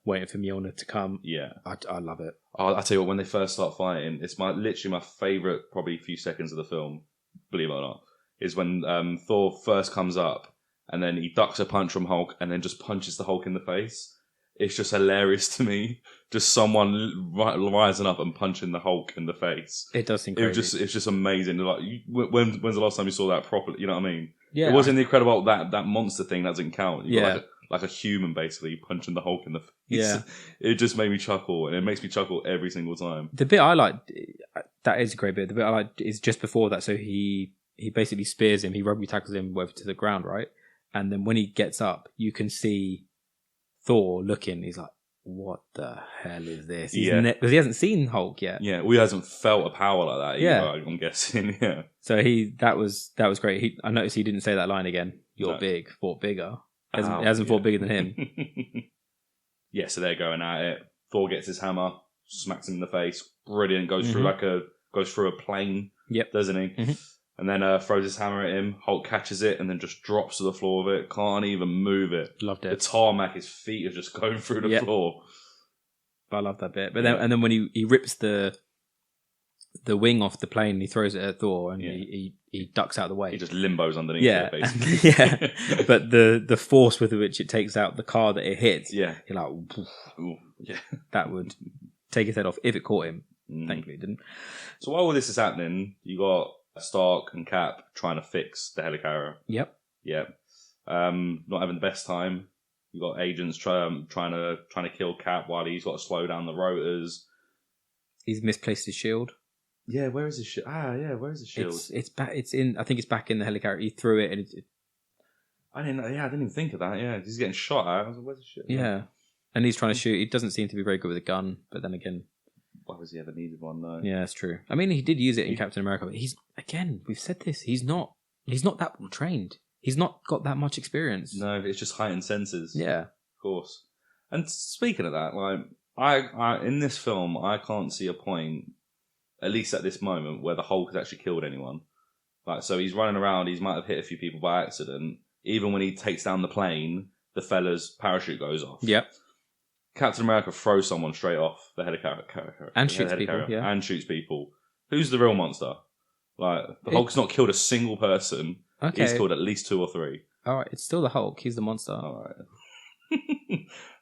waiting for Mjolnir to come, I love it. I tell you what, when they first start fighting, it's literally my favourite probably few seconds of the film, believe it or not, is when Thor first comes up and then he ducks a punch from Hulk and then just punches the Hulk in the face. It's just hilarious to me. Just someone rising up and punching the Hulk in the face. It does seem crazy. It's just amazing. Like, when's the last time you saw that properly? You know what I mean? Yeah. It wasn't Incredible. That monster thing doesn't count. You got like a human basically punching the Hulk in the face. Yeah. It just made me chuckle, and it makes me chuckle every single time. The bit I like, that is a great bit. The bit I like is just before that. So he basically spears him. He rugby tackles him over to the ground, right? And then when he gets up, you can see Thor looking. He's like, what the hell is this? Because he hasn't seen Hulk yet. Yeah, well, he hasn't felt a power like that either, I'm guessing. Yeah. So that was great. I noticed he didn't say that line again. You're big, fought bigger. He hasn't fought bigger than him. Yeah, so they're going at it. Thor gets his hammer, smacks him in the face. Brilliant. Goes through a plane. Yep. Doesn't he? Mm-hmm. And then throws his hammer at him. Hulk catches it and then just drops to the floor with it. Can't even move it. Loved it. The tarmac, his feet are just going through the floor. I love that bit. But then when he rips the wing off the plane, he throws it at Thor, and he ducks out of the way. He just limbos underneath it, basically. Yeah. But the force with which it takes out the car that it hits, you're like, ooh, yeah, that would take his head off if it caught him. Thankfully, it didn't. So while all this is happening, you got Stark and Cap trying to fix the helicarrier. Yep. Not having the best time. You got agents trying to kill Cap while he's got to slow down the rotors. He's misplaced his shield. Yeah, where is his shield? Where is his shield? It's back. It's in. I think it's back in the helicarrier. He threw it, and I didn't even think of that. Yeah, he's getting shot at. I was like, where's his shield? Yeah, and he's trying to shoot. He doesn't seem to be very good with a gun, but then again, why has he ever needed one? No. Yeah, that's true. I mean, he did use it in Captain America, but we've said this. He's not that well trained. He's not got that much experience. No, it's just heightened senses. Yeah, of course. And speaking of that, like I in this film, I can't see a point, at least at this moment, where the Hulk has actually killed anyone. Like, so he's running around. He might have hit a few people by accident. Even when he takes down the plane, the fella's parachute goes off. Yep. Captain America throws someone straight off the helicarrier and shoots people. Yeah, and shoots people. Who's the real monster? Like, the Hulk's not killed a single person. Okay. He's killed at least 2 or 3. All right, it's still the Hulk. He's the monster. All right.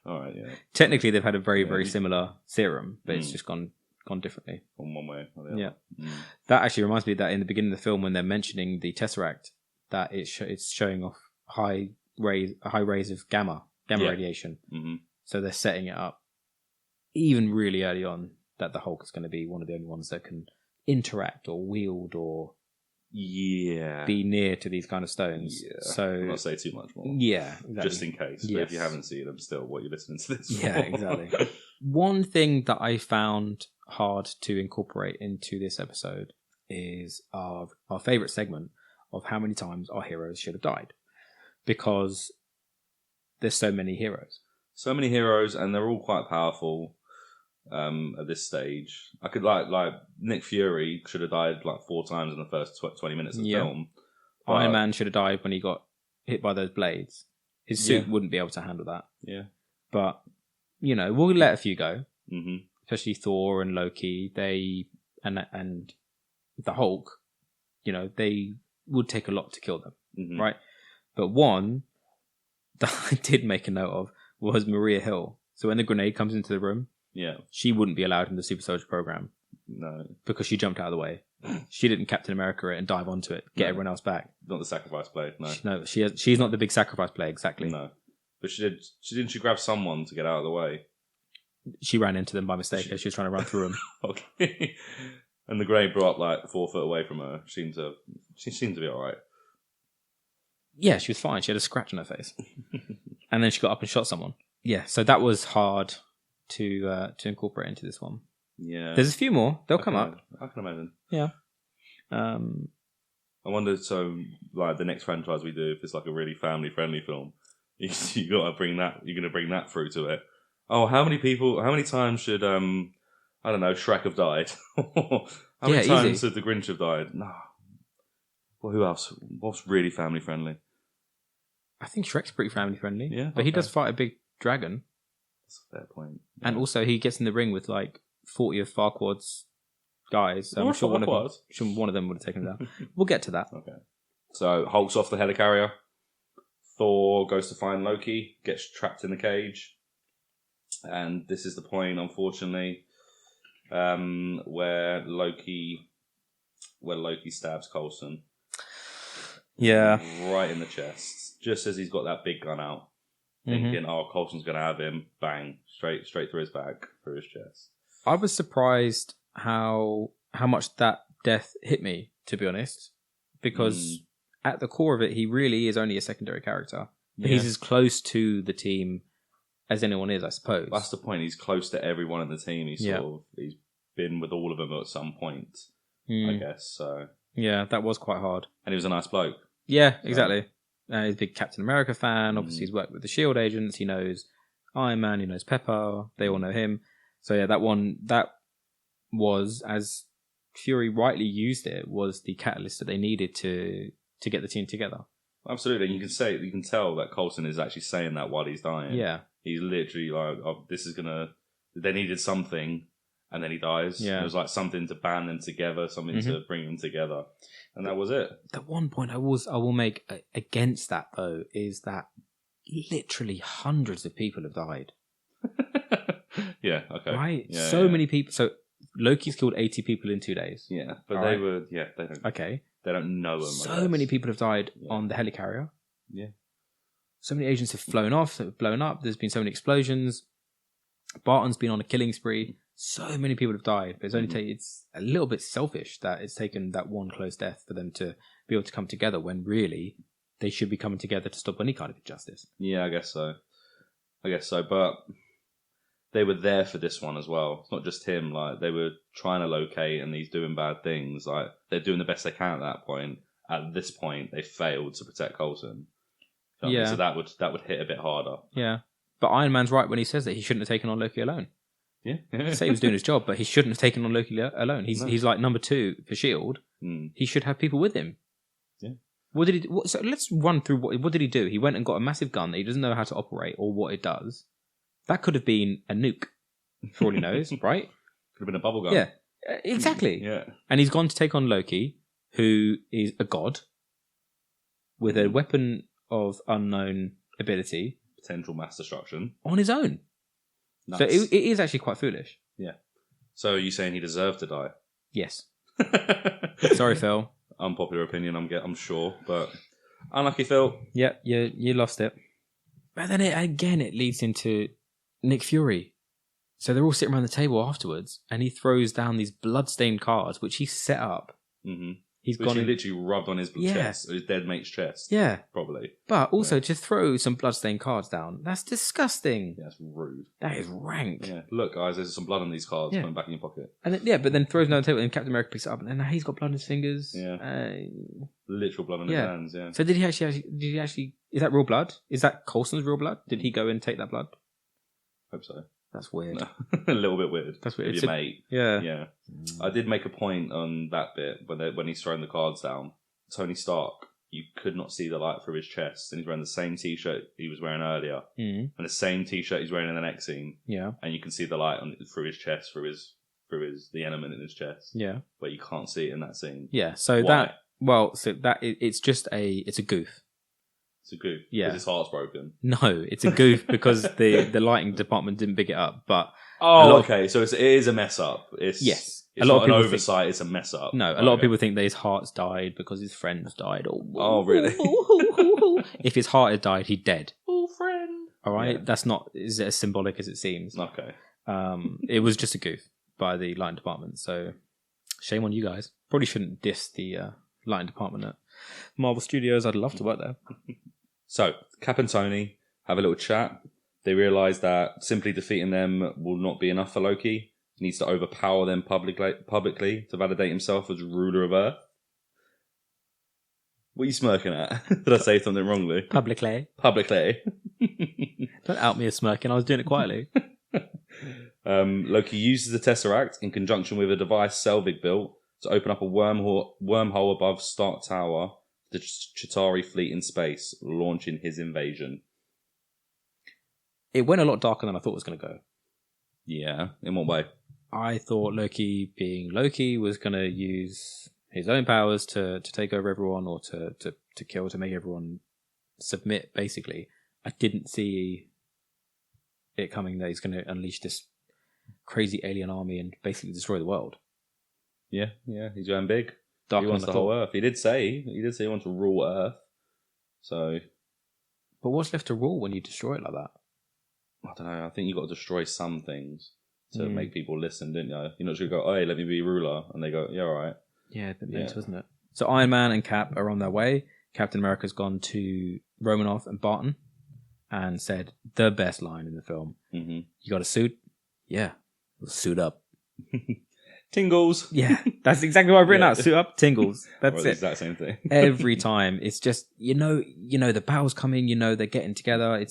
All right, yeah. Technically, they've had a very, very similar serum, but it's just gone differently. From one way or the other. Yeah. That actually reminds me that in the beginning of the film, when they're mentioning the Tesseract, that it's showing off high rays of gamma radiation. Mm-hmm. So they're setting it up, even really early on, that the Hulk is going to be one of the only ones that can interact or wield or be near to these kind of stones. Yeah. So I'll not say too much more. Yeah, exactly. Just in case. Yes. But if you haven't seen them, still, what you're listening to this for. Yeah, exactly. One thing that I found hard to incorporate into this episode is our favourite segment of how many times our heroes should have died, because there's so many heroes. So many heroes, and they're all quite powerful at this stage. I could like Nick Fury should have died like 4 times in the first 20 minutes of the film. Iron Man should have died when he got hit by those blades. His suit wouldn't be able to handle that. Yeah, but we'll let a few go, mm-hmm. especially Thor and Loki. They and the Hulk. They would take a lot to kill them, mm-hmm. right? But one that I did make a note of was Maria Hill. So when the grenade comes into the room, she wouldn't be allowed in the Super Soldier program. No. Because she jumped out of the way. She didn't Captain America it and dive onto it, get everyone else back. Not the sacrifice play, no. No, she's not the big sacrifice play, exactly. No. But she grab someone to get out of the way? She ran into them by mistake as she was trying to run through them. Okay. And the grenade brought up like 4 foot away from her. She seemed to be alright. Yeah, she was fine. She had a scratch on her face. And then she got up and shot someone. Yeah, so that was hard to incorporate into this one. Yeah. There's a few more. They'll come up. I can imagine. Yeah. I wonder, so like the next franchise we do, if it's like a really family friendly film, you gotta bring that. You're gonna bring that through to it. Oh, how many times should Shrek have died? How many times should the Grinch have died? No. Well, who else? What's really family friendly? I think Shrek's pretty family friendly. Yeah, but he does fight a big dragon. That's a fair point. Yeah. And also, he gets in the ring with like 40 of Farquaad's guys. So I'm sure one of them would have taken him down. We'll get to that. Okay. So Hulk's off the helicarrier. Thor goes to find Loki, gets trapped in the cage, and this is the point, unfortunately, where Loki stabs Coulson. Yeah, right in the chest, just as he's got that big gun out, thinking, "Oh, Coulson's gonna have him." Bang! Straight through his back, through his chest. I was surprised how much that death hit me, to be honest, because at the core of it, he really is only a secondary character. Yeah. He's as close to the team as anyone is, I suppose. That's the point. He's close to everyone in the team. He's been with all of them at some point, I guess. So yeah, that was quite hard. And he was a nice bloke. Yeah, exactly. He's a big Captain America fan. Obviously, he's worked with the S.H.I.E.L.D. agents. He knows Iron Man. He knows Pepper. They all know him. So yeah, that was, as Fury rightly used it was the catalyst that they needed to get the team together. Absolutely. You can tell that Coulson is actually saying that while he's dying. Yeah. He's literally like, oh, this is gonna. They needed something, and then he dies. Yeah. It was like something to band them together, something to bring them together, and that was it. The one point I will make against that though is that literally hundreds of people have died. Yeah. Okay. Right. Yeah, so many people. So Loki's killed 80 people in 2 days. Yeah, but All they right. were. Yeah, they don't. Okay. They don't know him. So many people have died on the helicarrier. Yeah. So many agents have flown off, have blown up. There's been so many explosions. Barton's been on a killing spree. So many people have died. But it's a little bit selfish that it's taken that one close death for them to be able to come together when really they should be coming together to stop any kind of injustice. Yeah, I guess so. But they were there for this one as well. It's not just him. Like, they were trying to locate, and he's doing bad things. Like, they're doing the best they can at that point. At this point, they failed to protect Coulson. You know what I mean? So that would hit a bit harder. Yeah. But Iron Man's right when he says that he shouldn't have taken on Loki alone. Yeah. He said he was doing his job, but he shouldn't have taken on Loki alone. He's like number 2 for S.H.I.E.L.D. He should have people with him. Yeah. What did he? So let's run through what did he do? He went and got a massive gun that he doesn't know how to operate or what it does. That could have been a nuke, for all he knows, right? Could have been a bubble gun. Yeah, exactly. Yeah. And he's gone to take on Loki, who is a god with a weapon of unknown ability, Potential mass destruction. on his own. Nuts. So it is actually quite foolish. Yeah. So are you saying he deserved to die? Yes. Sorry, Phil. Unpopular opinion, I'm sure, but unlucky Phil. Yeah, you lost it. But then it leads into Nick Fury. So they're all sitting around the table afterwards, and he throws down these bloodstained cards, which he set up. Mm-hmm. He literally rubbed on his chest, his dead mate's chest. Yeah. Probably. But also to throw some bloodstained cards down, that's disgusting. Yeah, that's rude. That is rank. Yeah. Look, guys, there's some blood on these cards. Put them back in your pocket. And but then throws them on the table, and Captain America picks it up, and now he's got blood on his fingers. Yeah. Literal blood on his hands, yeah. So did he actually, is that real blood? Is that Coulson's real blood? Did he go and take that blood? Hope so. That's weird. A little bit weird. That's weird. With your mate. Yeah. Yeah. I did make a point on that bit when he's throwing the cards down. Tony Stark, you could not see the light through his chest, and he's wearing the same t-shirt he was wearing earlier, and the same t-shirt he's wearing in the next scene. Yeah. And you can see the light through his chest, through the element in his chest. Yeah. But you can't see it in that scene. Yeah. So Why? it's just it's a goof. It's a goof. Yeah. Because his heart's broken. No, it's a goof because the lighting department didn't pick it up. But okay, so it is a mess up. Yes. It's not an oversight, it's a mess up. No, a lot of people think that his heart's died because his friends died. Oh, really? If his heart had died, he'd dead. Oh, friend. All right, Yeah. That's not is as symbolic as it seems. Okay. It was just a goof by the lighting department. So shame on you guys. Probably shouldn't diss the lighting department at Marvel Studios. I'd love to work there. So, Cap and Tony have a little chat. They realise that simply defeating them will not be enough for Loki. He needs to overpower them publicly to validate himself as ruler of Earth. What are you smirking at? Did I say something wrongly? Publicly. Don't out me as smirking. I was doing it quietly. Loki uses the Tesseract in conjunction with a device Selvig built to open up a wormhole above Stark Tower, the Chitauri fleet in space, launching his invasion. It went a lot darker than I thought it was going to go. Yeah, in what way? I thought Loki, being Loki, was going to use his own powers to take over everyone or to kill, to make everyone submit, basically. I didn't see it coming that he's going to unleash this crazy alien army and basically destroy the world. Yeah, he's going big. Darker he wants than the I whole thought. Earth. He did say he wants to rule Earth. So, but what's left to rule when you destroy it like that? I don't know. I think you got to destroy some things to make people listen, didn't you? You're not just going to go, hey, let me be ruler. And they go, yeah, all right. Yeah, a bit mental, isn't it? So Iron Man and Cap are on their way. Captain America's gone to Romanoff and Barton and said the best line in the film. Mm-hmm. You got a suit? Yeah. We'll suit up. Tingles. Yeah, that's exactly what I've written out. Suit up, tingles. That's Well, it. it's the exact same thing. Every time. It's just, you know the battle's coming, they're getting together.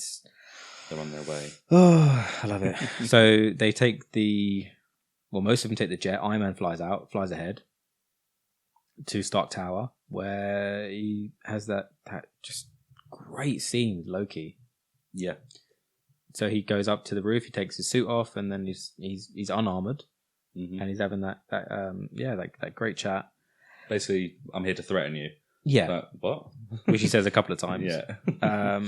They're on their way. Oh, I love it. So they take most of them take the jet. Iron Man flies ahead. to Stark Tower, where he has that just great scene with Loki. Yeah. So he goes up to the roof, he takes his suit off, and then he's unarmored, Mm-hmm. and he's having that great chat. Basically, I'm here to threaten you. Yeah, What? which he says a couple of times. Yeah.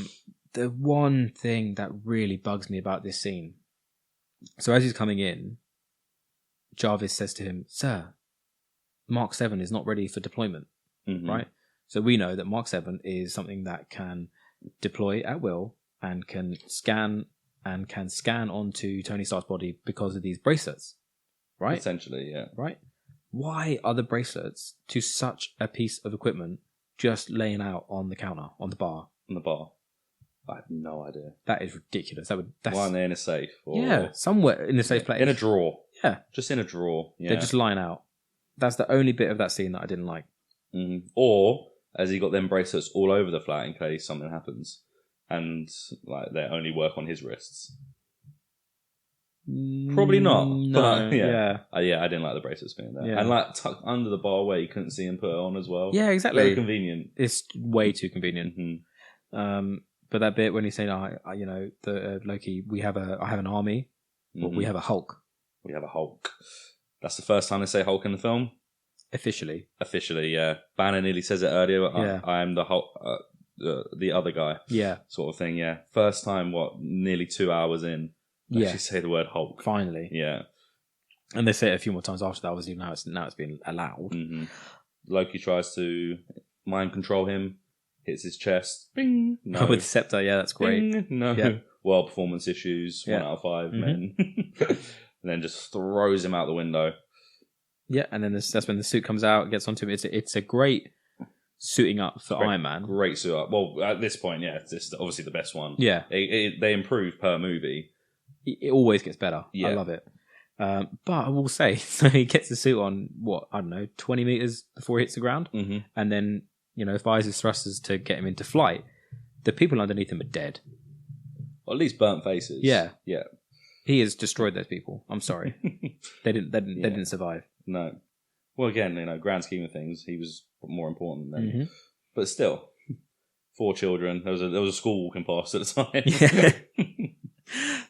The one thing that really bugs me about this scene. So as he's coming in, Jarvis says to him, "Sir, Mark 7 is not ready for deployment." Mm-hmm. Right? So we know that Mark 7 is something that can deploy at will and can scan onto Tony Stark's body because of these bracelets. Right? Essentially, yeah. Right? Why are the bracelets to such a piece of equipment just laying out on the counter, on the bar? On the bar. I have no idea. That is ridiculous. That's Why aren't they in a safe? Or... Yeah, somewhere in a safe place. In a drawer. Yeah. Just in a drawer. Yeah. They're just lying out. That's the only bit of that scene that I didn't like. Mm-hmm. Or has he got them bracelets all over the flat in case something happens, and like they only work on his wrists? Probably not. No. But, Yeah. I didn't like the bracelets being there, Yeah. and like tucked under the bar where you couldn't see him put it on as well. Yeah, exactly. Very convenient. It's way too convenient. Mm-hmm. But that bit when he's saying, Loki, I have an army, or we have a Hulk. We have a Hulk. That's the first time they say Hulk in the film. Officially, yeah. Banner nearly says it earlier. Yeah. I am the Hulk, the other guy. Yeah. Sort of thing. Yeah. First time, nearly 2 hours in. Yeah. Actually say the word Hulk. Finally. Yeah. And they say it a few more times after that. Obviously, now it's been allowed. Mm-hmm. Loki tries to mind control him, hits his chest. Bing. No. With the scepter, yeah, that's great. Bing. No. Yeah. Well, performance issues. 1 out of 5 men. And then just throws him out the window. Yeah, and then that's when the suit comes out, gets onto him. It's a great suiting up for Iron Man. Great suit up. Well, at this point, yeah, it's obviously the best one. Yeah. They improve per movie. It always gets better. Yeah. I love it. But I will say, so he gets the suit on, 20 meters before he hits the ground. Mm-hmm. And then, fires his thrusters to get him into flight. The people underneath him are dead. Or at least burnt faces. Yeah. Yeah. He has destroyed those people. I'm sorry. They didn't survive. No. Well, again, grand scheme of things, he was more important than. Mm-hmm. But still, 4 children. There was a school walking past at the time. Yeah.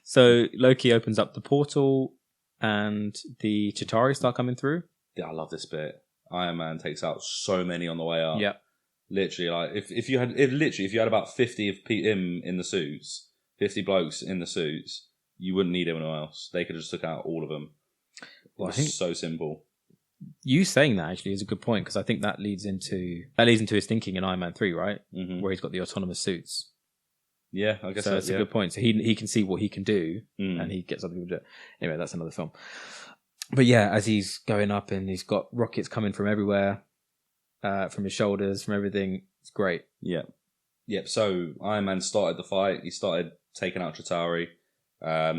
So Loki opens up the portal, and the Chitauri start coming through. Yeah, I love this bit. Iron Man takes out so many on the way up. Yeah. Literally, like if you had about 50 of him in the suits, 50 blokes in the suits, you wouldn't need anyone else. They could have just took out all of them. Well, I think so simple. You saying that actually is a good point, because I think that leads into his thinking in Iron Man 3, right? Mm-hmm. Where he's got the autonomous suits. Yeah, I guess so. That's a good point. So he can see what he can do, and he gets other people to do it. Anyway, that's another film. But yeah, as he's going up and he's got rockets coming from everywhere, from his shoulders, from everything, it's great. Yeah. Yep. So Iron Man started the fight. He started taking out Chitauri.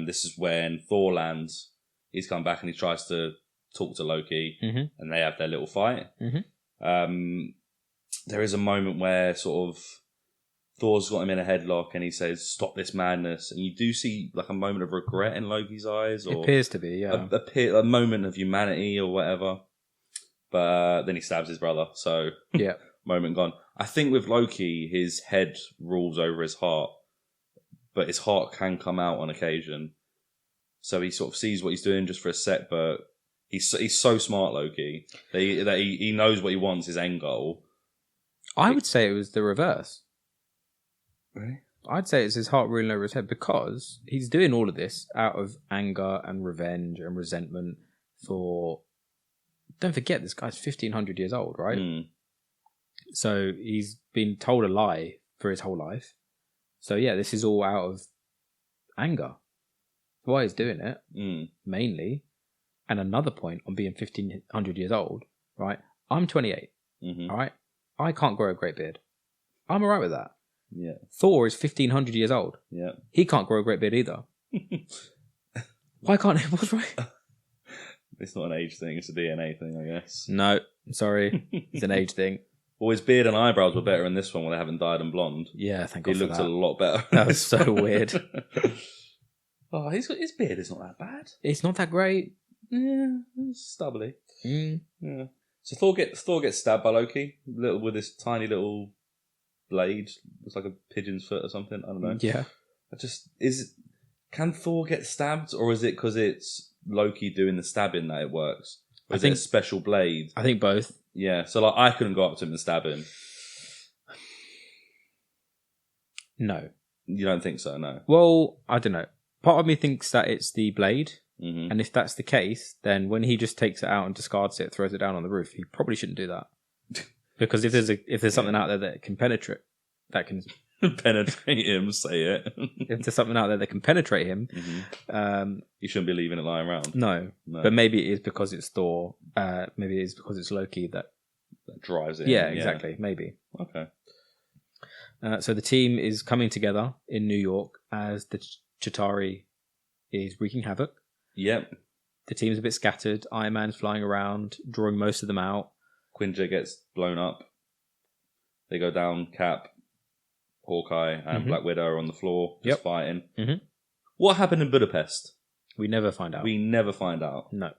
This is when Thor lands. He's come back and he tries to talk to Loki, and they have their little fight. Mm-hmm. There is a moment where sort of Thor's got him in a headlock and he says, "Stop this madness." And you do see like a moment of regret in Loki's eyes. Or it appears to be, yeah. A moment of humanity or whatever. But then he stabs his brother. So, yeah. Moment gone. I think with Loki, his head rules over his heart. But his heart can come out on occasion. So he sort of sees what he's doing just for a sec, but he's so smart, Loki, that he knows what he wants, his end goal. I would say it was the reverse. Really? I'd say it's his heart ruling over his head, because he's doing all of this out of anger and revenge and resentment for... Don't forget, this guy's 1,500 years old, right? Mm. So he's been told a lie for his whole life. So yeah, this is all out of anger. Why he's doing it, mainly. And another point on being 1,500 years old, right? I'm 28, all right? I can't grow a great beard. I'm all right with that. Yeah. Thor is 1,500 years old. Yeah. He can't grow a great beard either. Why can't he? What's right? It's not an age thing, it's a DNA thing, I guess. No, sorry. It's an age thing. Well, his beard and eyebrows were better in this one when they haven't dyed them blonde. Yeah, thank God He for looked that. a lot better. That was so weird. Oh, his beard is not that bad. It's not that great. Yeah, it's stubbly. Mm. Yeah. So Thor gets stabbed by Loki with this tiny little blade. It's like a pigeon's foot or something. I don't know. Yeah. Can Thor get stabbed, or is it because it's Loki doing the stabbing that it works? Or is it a special blade? I think both. Yeah. So I couldn't go up to him and stab him. No. You don't think so? No. Well, I don't know. Part of me thinks that it's the blade. Mm-hmm. And if that's the case, then when he just takes it out and discards it, throws it down on the roof, he probably shouldn't do that. Because if there's something out there that can penetrate him, say it. If there's something out there that can penetrate him, you shouldn't be leaving it lying around. No. But maybe it is because it's Thor. Maybe it is because it's Loki that drives it. Yeah, exactly. Maybe. Okay. So the team is coming together in New York as the Chitauri is wreaking havoc. Yep. The team's a bit scattered. Iron Man's flying around, drawing most of them out. Quinjet gets blown up. They go down. Cap, Hawkeye, and Black Widow are on the floor just fighting. Mm-hmm. What happened in Budapest? We never find out. No.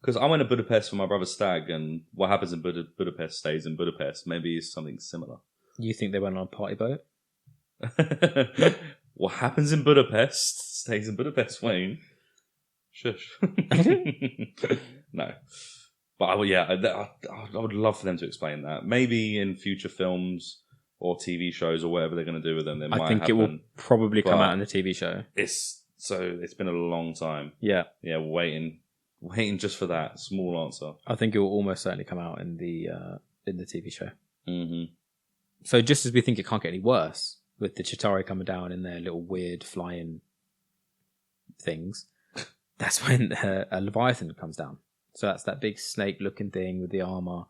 Because I went to Budapest for my brother's stag, and what happens in Budapest stays in Budapest. Maybe it's something similar. You think they went on a party boat? What happens in Budapest stays in Budapest, Wayne. Shush. No. But I would love for them to explain that. Maybe in future films or TV shows or whatever they're going to do with them, it will probably come out in the TV show. It's been a long time. Yeah. Yeah, waiting just for that small answer. I think it will almost certainly come out in the TV show. Mm-hmm. So just as we think it can't get any worse with the Chitauri coming down in their little weird flying things, that's when a Leviathan comes down. So that's that big snake-looking thing with the armor,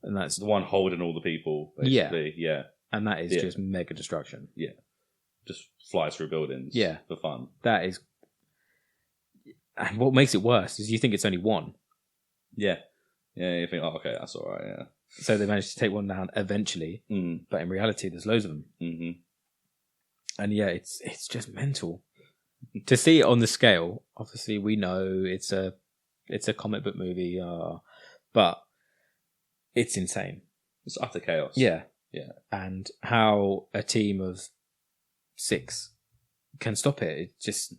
and that's the one holding all the people. Basically. Yeah. And that is just mega destruction. Yeah, just flies through buildings. Yeah, for fun. That is. And what makes it worse is you think it's only one. Yeah. Yeah, you think, oh, okay, that's all right. Yeah. So they managed to take one down eventually, but in reality, there's loads of them. Mm-hmm. And yeah, it's just mental to see it on the scale. Obviously, we know it's a comic book movie, but it's insane. It's utter chaos. Yeah, yeah. And how a team of 6 can stop it, it's just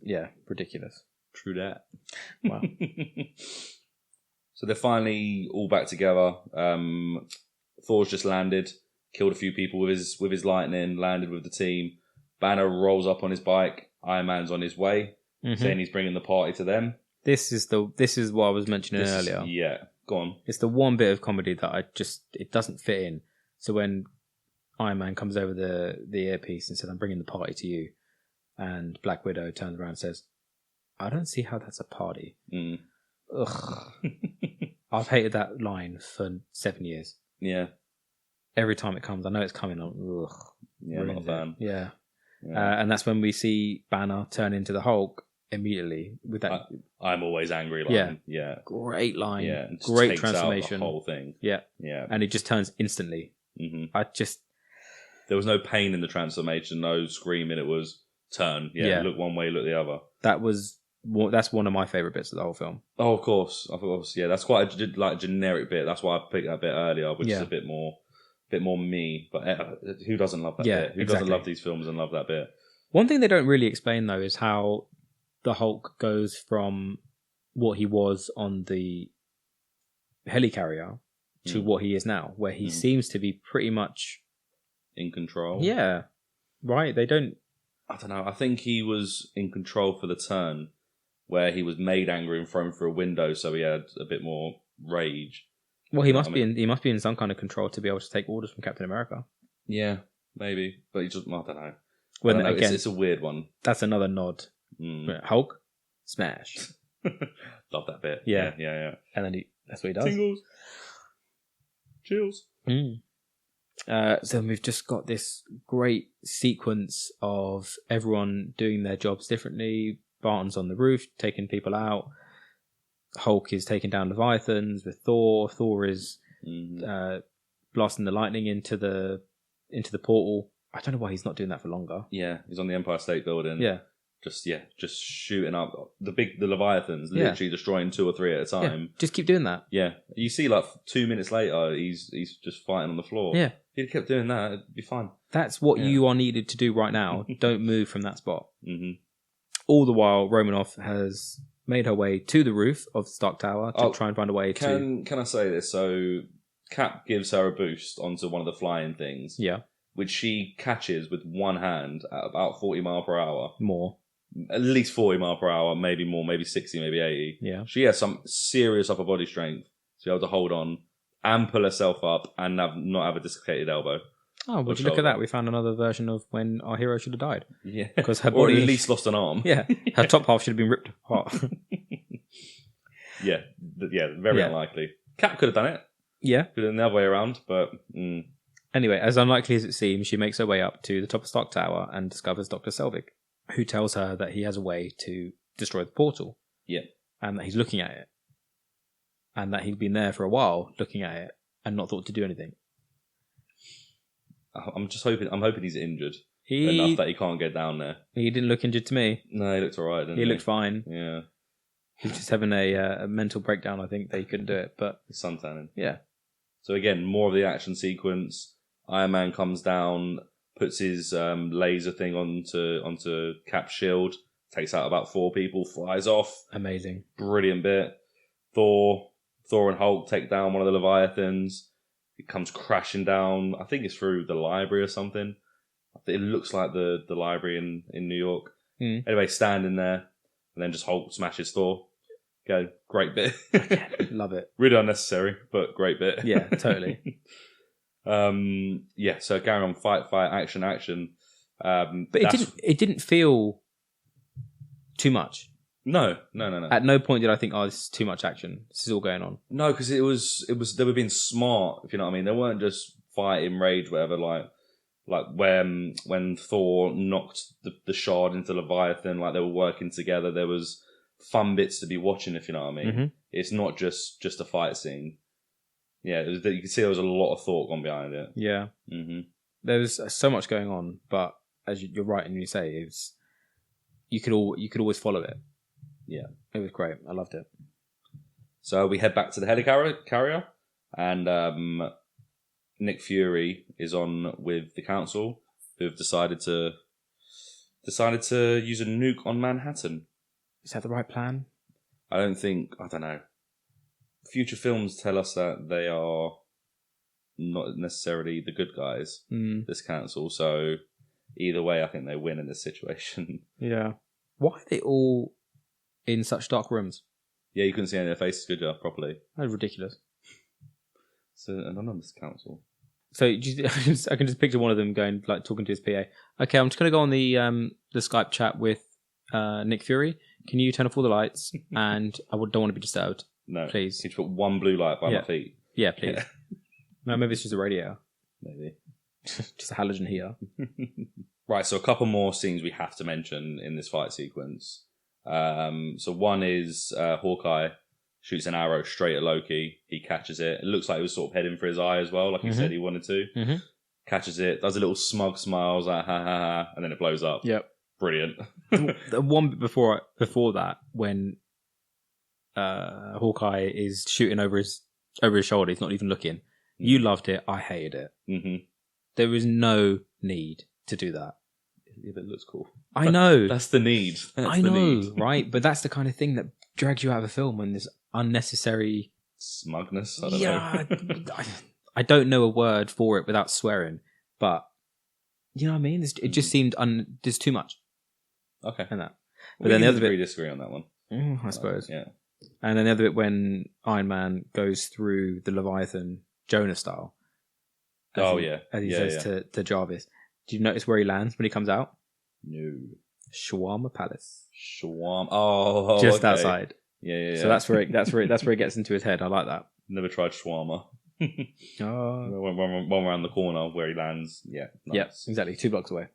ridiculous. True that. Wow. So they're finally all back together. Thor's just landed, killed a few people with his lightning, landed with the team. Banner rolls up on his bike. Iron Man's on his way, saying he's bringing the party to them. This is what I was mentioning earlier. Yeah, go on. It's the one bit of comedy that it doesn't fit in. So when Iron Man comes over the earpiece and says, "I'm bringing the party to you," and Black Widow turns around and says, "I don't see how that's a party." Ugh. I've hated that line for 7 years. Yeah. Every time it comes, I know it's coming on. Ugh. Yeah, I'm not a fan. Yeah. And that's when we see Banner turn into the Hulk immediately with that. I'm always angry line. Yeah. Great line. Yeah. Great transformation. The whole thing. Yeah. Yeah. And it just turns instantly. Mm-hmm. There was no pain in the transformation, no screaming. It was turn. Yeah. Look one way, look the other. That's one of my favourite bits of the whole film. Oh, of course. Yeah, that's quite a generic bit. That's why I picked that bit earlier, which is a bit more me. But who doesn't love that bit? Who doesn't love these films and love that bit? One thing they don't really explain, though, is how the Hulk goes from what he was on the helicarrier to what he is now, where he seems to be pretty much in control. Yeah. Right? They don't... I don't know. I think he was in control for the turn, where he was made angry and thrown through a window, so he had a bit more rage. Well, he must be in some kind of control to be able to take orders from Captain America. Yeah, maybe, but I don't know. Well, I don't know. Again, it's a weird one. That's another nod. Hulk, smash. Love that bit. Yeah. And then that's what he does. Tingles, chills. So we've just got this great sequence of everyone doing their jobs differently. Barton's on the roof, taking people out. Hulk is taking down Leviathans with Thor. Thor is blasting the lightning into the portal. I don't know why he's not doing that for longer. Yeah, he's on the Empire State Building. Yeah. just shooting up the Leviathans, literally destroying 2 or 3 at a time. Yeah, just keep doing that. Yeah, you see, like 2 minutes later, he's just fighting on the floor. Yeah, if he'd kept doing that, it'd be fine. That's what you are needed to do right now. Don't move from that spot. Mm-hmm. All the while, Romanoff has made her way to the roof of the Stark Tower to try and find a way to. Can I say this? So, Cap gives her a boost onto one of the flying things. Yeah, which she catches with one hand at about 40 mile per hour. More. At least 40 mile per hour, maybe more, maybe 60, maybe 80. Yeah. She has some serious upper body strength to be able to hold on and pull herself up and not have a dislocated elbow. Oh, would you look at that? We found another version of when our hero should have died. Yeah. Because her body... Or at least lost an arm. Yeah. Her top half should have been ripped apart. Yeah, very unlikely. Cap could have done it. Yeah. Could have done the other way around, but... Anyway, as unlikely as it seems, she makes her way up to the top of Stark Tower and discovers Dr. Selvig, who tells her that he has a way to destroy the portal. Yeah. And that he's looking at it. And that he's been there for a while looking at it and not thought to do anything. I'm hoping he's injured enough that he can't get down there. He didn't look injured to me. No, he looked alright, didn't he? He looked fine. Yeah. He was just having a mental breakdown, I think, that he couldn't do it. But suntanning. Yeah. So again, more of the action sequence. Iron Man comes down, puts his laser thing onto Cap's shield, takes out about 4 people, flies off. Amazing. Brilliant bit. Thor and Hulk take down one of the Leviathans. It comes crashing down. I think it's through the library or something. It looks like the library in New York. Anyway, standing there, and then just Hulk smashes Thor. Go, great bit. Love it. Really unnecessary, but great bit. Yeah, totally. So carry on, fight, action. But it didn't feel too much. No. At no point did I think, this is too much action. This is all going on. No, because it was they were being smart, if you know what I mean. They weren't just fighting rage, whatever. Like when Thor knocked the shard into Leviathan, like they were working together. There was fun bits to be watching, if you know what I mean. Mm-hmm. It's not just a fight scene. Yeah, you can see there was a lot of thought gone behind it. Yeah. Mm-hmm. There was so much going on, but as you're right, and you say, you could always follow it. Yeah, it was great. I loved it. So we head back to the helicarrier, and Nick Fury is on with the council, who've decided to use a nuke on Manhattan. Is that the right plan? I don't know. Future films tell us that they are not necessarily the good guys, this council. So either way, I think they win in this situation. Yeah. Why are they all in such dark rooms? Yeah, you couldn't see any of their faces, could you, properly? That's ridiculous. So, anonymous council. So I can just picture one of them going, like, talking to his PA. Okay, I'm just going to go on the Skype chat with Nick Fury. Can you turn off all the lights? And I don't want to be disturbed. No, please. Can you put one blue light by my feet? Yeah, please. Yeah. No, maybe it's just a radiator. Maybe. Just a halogen heater. Right, so a couple more scenes we have to mention in this fight sequence. So one is Hawkeye shoots an arrow straight at Loki. He catches it. It looks like he was sort of heading for his eye as well, like he said he wanted to. Mm-hmm. Catches it, does a little smug smile, like, ha ha ha, and then it blows up. Yep. Brilliant. The one bit before that, when Hawkeye is shooting over his shoulder, he's not even looking. Mm-hmm. You loved it. I hated it. Mm-hmm. There is no need to do that. Yeah, but it looks cool. I know. That's the need. I know, right? But that's the kind of thing that drags you out of a film when there's unnecessary smugness. I don't know. I don't know a word for it without swearing, but you know what I mean? It just seemed there's too much. Okay. And that. But then the other bit, disagree on that one. I suppose. Yeah. And then the other bit when Iron Man goes through the Leviathan Jonah style. As he says to Jarvis. Do you notice where he lands when he comes out? No. Shawarma Palace. Shawarma. Oh, just outside. Yeah. So that's where it gets into his head. I like that. Never tried shawarma. One around the corner where he lands. Yeah. Nice. Yeah, exactly. 2 blocks away.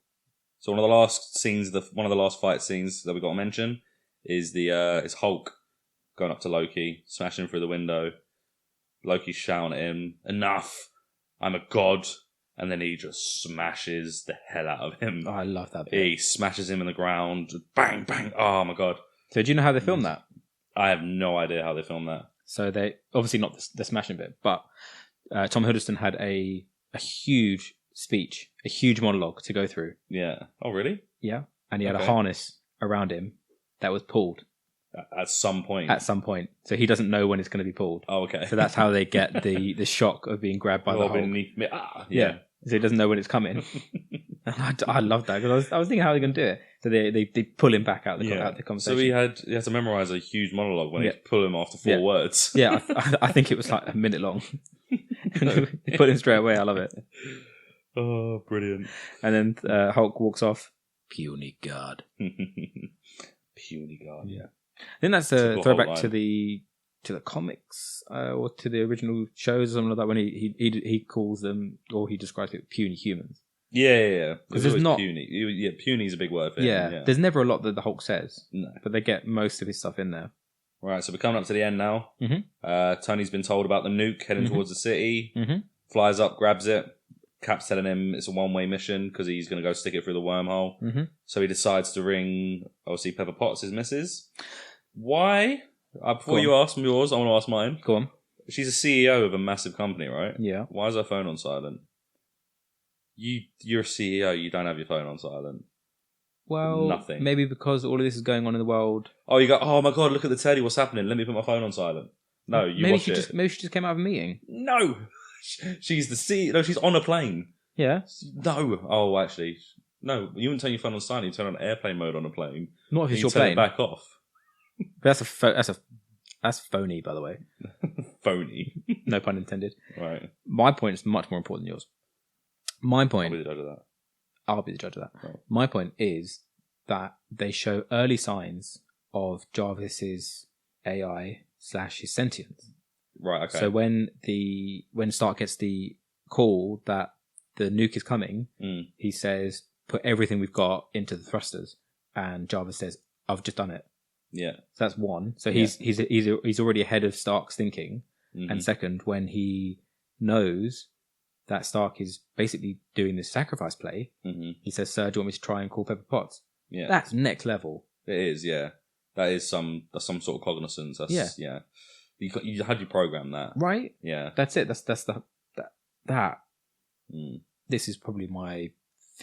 So one of the last fight scenes that we got to mention is is Hulk going up to Loki, smashing through the window. Loki's shouting at him, "Enough! I'm a god, and then he just smashes the hell out of him. Oh, I love that bit. He smashes him in the ground. Bang, bang. Oh, my God. So do you know how they filmed that? I have no idea how they filmed that. So they, obviously not the smashing bit, but Tom Hiddleston had a huge speech, a huge monologue to go through. Yeah. Oh, really? Yeah. And he had a harness around him that was pulled. At some point. At some point. So he doesn't know when it's going to be pulled. Oh, okay. So that's how they get the shock of being grabbed by the Hulk. Yeah. So he doesn't know when it's coming. And I love that because I was thinking how they're going to do it. So they pull him back out the conversation. So he had to memorize a huge monologue when he pull him after 4 words. Yeah, I think it was like a minute long. He put him straight away. I love it. Oh, brilliant. And then Hulk walks off. Puny God. Puny God. Yeah. I think that's a throwback to the comics or to the original shows or something like that when he calls them, or he describes it, puny humans. Yeah. Because there's not puny. Yeah, puny's a big word for him. Yeah, there's never a lot that the Hulk says. No. But they get most of his stuff in there. Right, so we're coming up to the end now. Mm-hmm. Tony's been told about the nuke heading towards the city. Mm-hmm. Flies up, grabs it. Cap's telling him it's a one-way mission because he's going to go stick it through the wormhole. Mm-hmm. So he decides to ring, obviously, Pepper Potts, his missus. Why? Before you ask yours, I want to ask mine. Go on. She's a CEO of a massive company, right? Yeah. Why is her phone on silent? You're a CEO, you don't have your phone on silent. Well, nothing. Maybe because all of this is going on in the world. Oh, you go, oh my God, look at the telly, what's happening? Let me put my phone on silent. No, you watch it. Maybe she just came out of a meeting. No! She's the CEO. No, she's on a plane. Yeah. No. Oh, actually. No, you wouldn't turn your phone on silent, you turn on airplane mode on a plane. Not if it's your turn plane. It back off. That's phony, by the way. Phony. No pun intended. Right. My point is much more important than yours. My point... I'll be the judge of that. I'll be the judge of that. Oh. My point is that they show early signs of Jarvis's AI / his sentience. Right, okay. So when Stark gets the call that the nuke is coming, he says, put everything we've got into the thrusters. And Jarvis says, I've just done it. Yeah. So that's one. So he's already ahead of Stark's thinking. Mm-hmm. And second, when he knows that Stark is basically doing this sacrifice play, he says, Sir, do you want me to try and call Pepper Potts? Yeah. That's next level. It is, yeah. That's some sort of cognizance. That's, yeah. How do you program that? Right? Yeah. That's it. This is probably my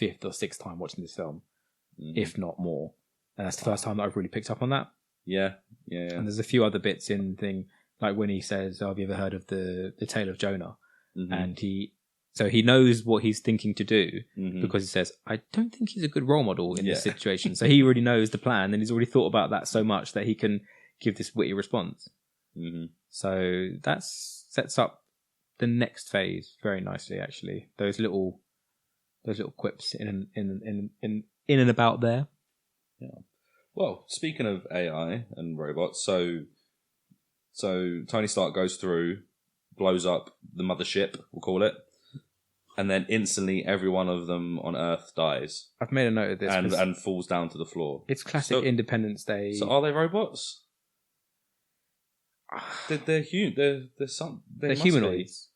5th or 6th time watching this film, if not more. And that's the first time that I've really picked up on that. Yeah. And there's a few other bits in thing, like when he says, have you ever heard of the Tale of Jonah? And he knows what he's thinking to do because he says, I don't think he's a good role model in this situation. So he already knows the plan and he's already thought about that so much that he can give this witty response. So that sets up the next phase very nicely, actually. Those little quips in and about there. Yeah. Well, speaking of AI and robots, so Tony Stark goes through, blows up the mothership, we'll call it, and then instantly every one of them on Earth dies. I've made a note of this. And falls down to the floor. It's classic Independence Day. So are they robots? They're humanoids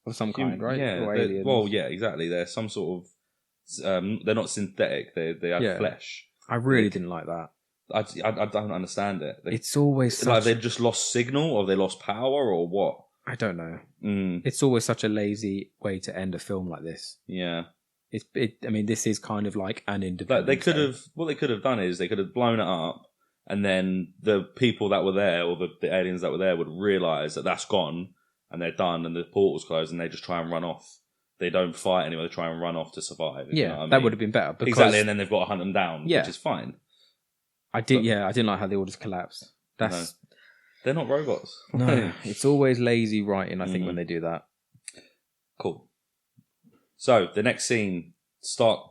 of some kind, right? Yeah. Or aliens. Well, yeah, exactly. They're some sort of... they're not synthetic. They have flesh. I really didn't like that. I don't understand it. It's always like they just lost signal, or they lost power, or what? I don't know. It's always such a lazy way to end a film like this. Yeah. I mean, this is kind of like an Independence Day. What they could have done is they could have blown it up, and then the people that were there, or the aliens that were there, would realise that that's gone, and they're done, and the portal's closed, and they just try and run off. They don't fight anymore. They try and run off to survive. Yeah, you know what I mean? That would have been better. Exactly, and then they've got to hunt them down, which is fine. I didn't like how they all just collapsed. They're not robots. No, it's always lazy writing, I think, when they do that. Cool. So, the next scene, Stark's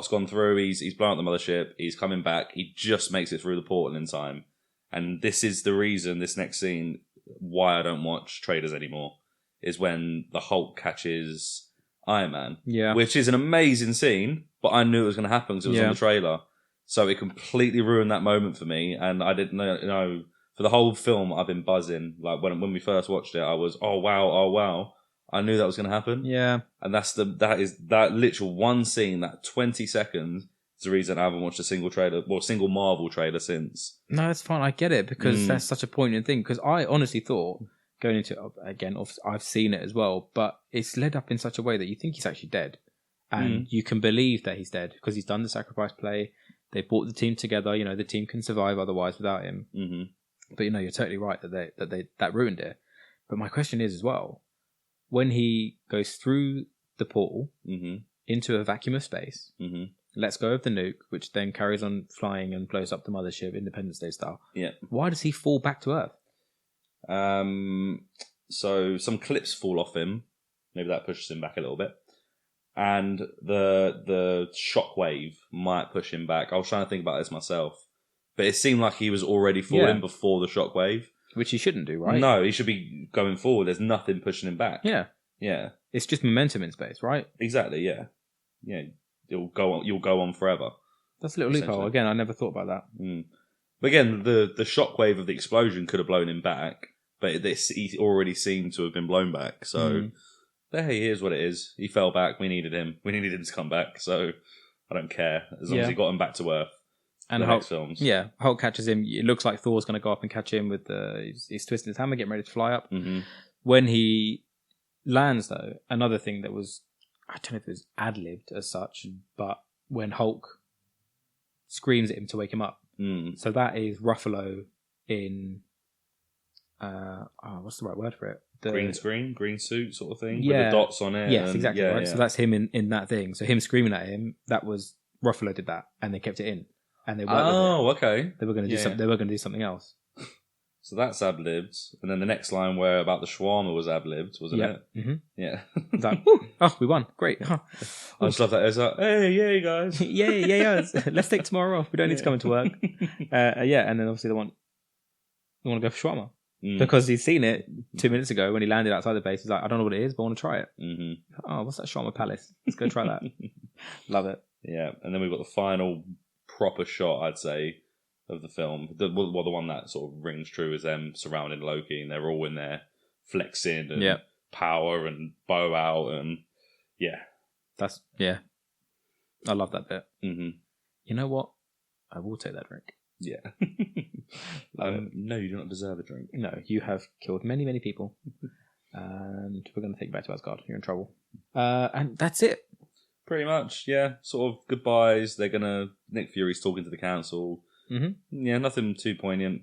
gone through, he's blown up the mothership, he's coming back, he just makes it through the portal in time. And this is the reason, this next scene, why I don't watch trailers anymore, is when the Hulk catches Iron Man. Yeah. Which is an amazing scene, but I knew it was going to happen because it was on the trailer. So it completely ruined that moment for me, and I didn't know for the whole film I've been buzzing. Like when we first watched it, I was, oh wow. I knew that was going to happen. Yeah. And that literal one scene, that 20 seconds, is the reason I haven't watched a single Marvel trailer since. No, it's fine. I get it because that's such a poignant thing. Because I honestly thought, going into it, again, I've seen it as well, but it's led up in such a way that you think he's actually dead. And you can believe that he's dead because he's done the sacrifice play. They brought the team together. You know, the team can survive otherwise without him. Mm-hmm. But, you know, you're totally right that ruined it. But my question is as well, when he goes through the portal into a vacuum of space, lets go of the nuke, which then carries on flying and blows up the mothership, Independence Day style. Yeah. Why does he fall back to Earth? So some clips fall off him. Maybe that pushes him back a little bit. And the shockwave might push him back. I was trying to think about this myself. But it seemed like he was already falling before the shockwave. Which he shouldn't do, right? No, he should be going forward. There's nothing pushing him back. Yeah. Yeah. It's just momentum in space, right? Exactly, yeah. Yeah. You'll go on forever. That's a little loophole. Again, I never thought about that. But again, the shockwave of the explosion could have blown him back, but he already seemed to have been blown back. So, hey, here's what it is. He fell back. We needed him. We needed him to come back. So, I don't care. As long as he got him back to Earth. And the next films. Yeah, Hulk catches him. It looks like Thor's going to go up and catch him with he's twisting his hammer, getting ready to fly up. When he lands, though, another thing that was, I don't know if it was ad-libbed as such, but when Hulk screams at him to wake him up. So that is Ruffalo in, what's the right word for it? Green screen, green suit sort of thing, with the dots on it. Yes, exactly. Right. So that's him in that thing. So him screaming at him, that was, Ruffalo did that, and they kept it in. And they worked with it. Okay. They were going to do something. They were going to do something else. So that's ad-libbed, and then the next line where about the shawarma was ad-libbed, wasn't it? Mm-hmm. Yeah. Like, oh, we won! Great. I just love that. It's like, hey, yay, guys! yeah. Let's take tomorrow off. We don't need to come into work. And then obviously they want to go for shawarma because he's seen it 2 minutes ago when he landed outside the base. He's like, I don't know what it is, but I want to try it. Oh, what's that shawarma palace? Let's go try that. Love it. Yeah, and then we've got the final proper shot, I'd say, of the film. The one that sort of rings true is them surrounding Loki, and they're all in there flexing and power and bow out, and I love that bit. You know what? I will take that drink. Yeah. No, you do not deserve a drink. No, you have killed many, many people, and we're going to take you back to Asgard. You're in trouble. And that's it. Pretty much, yeah. Sort of goodbyes. Nick Fury's talking to the council. Yeah, nothing too poignant.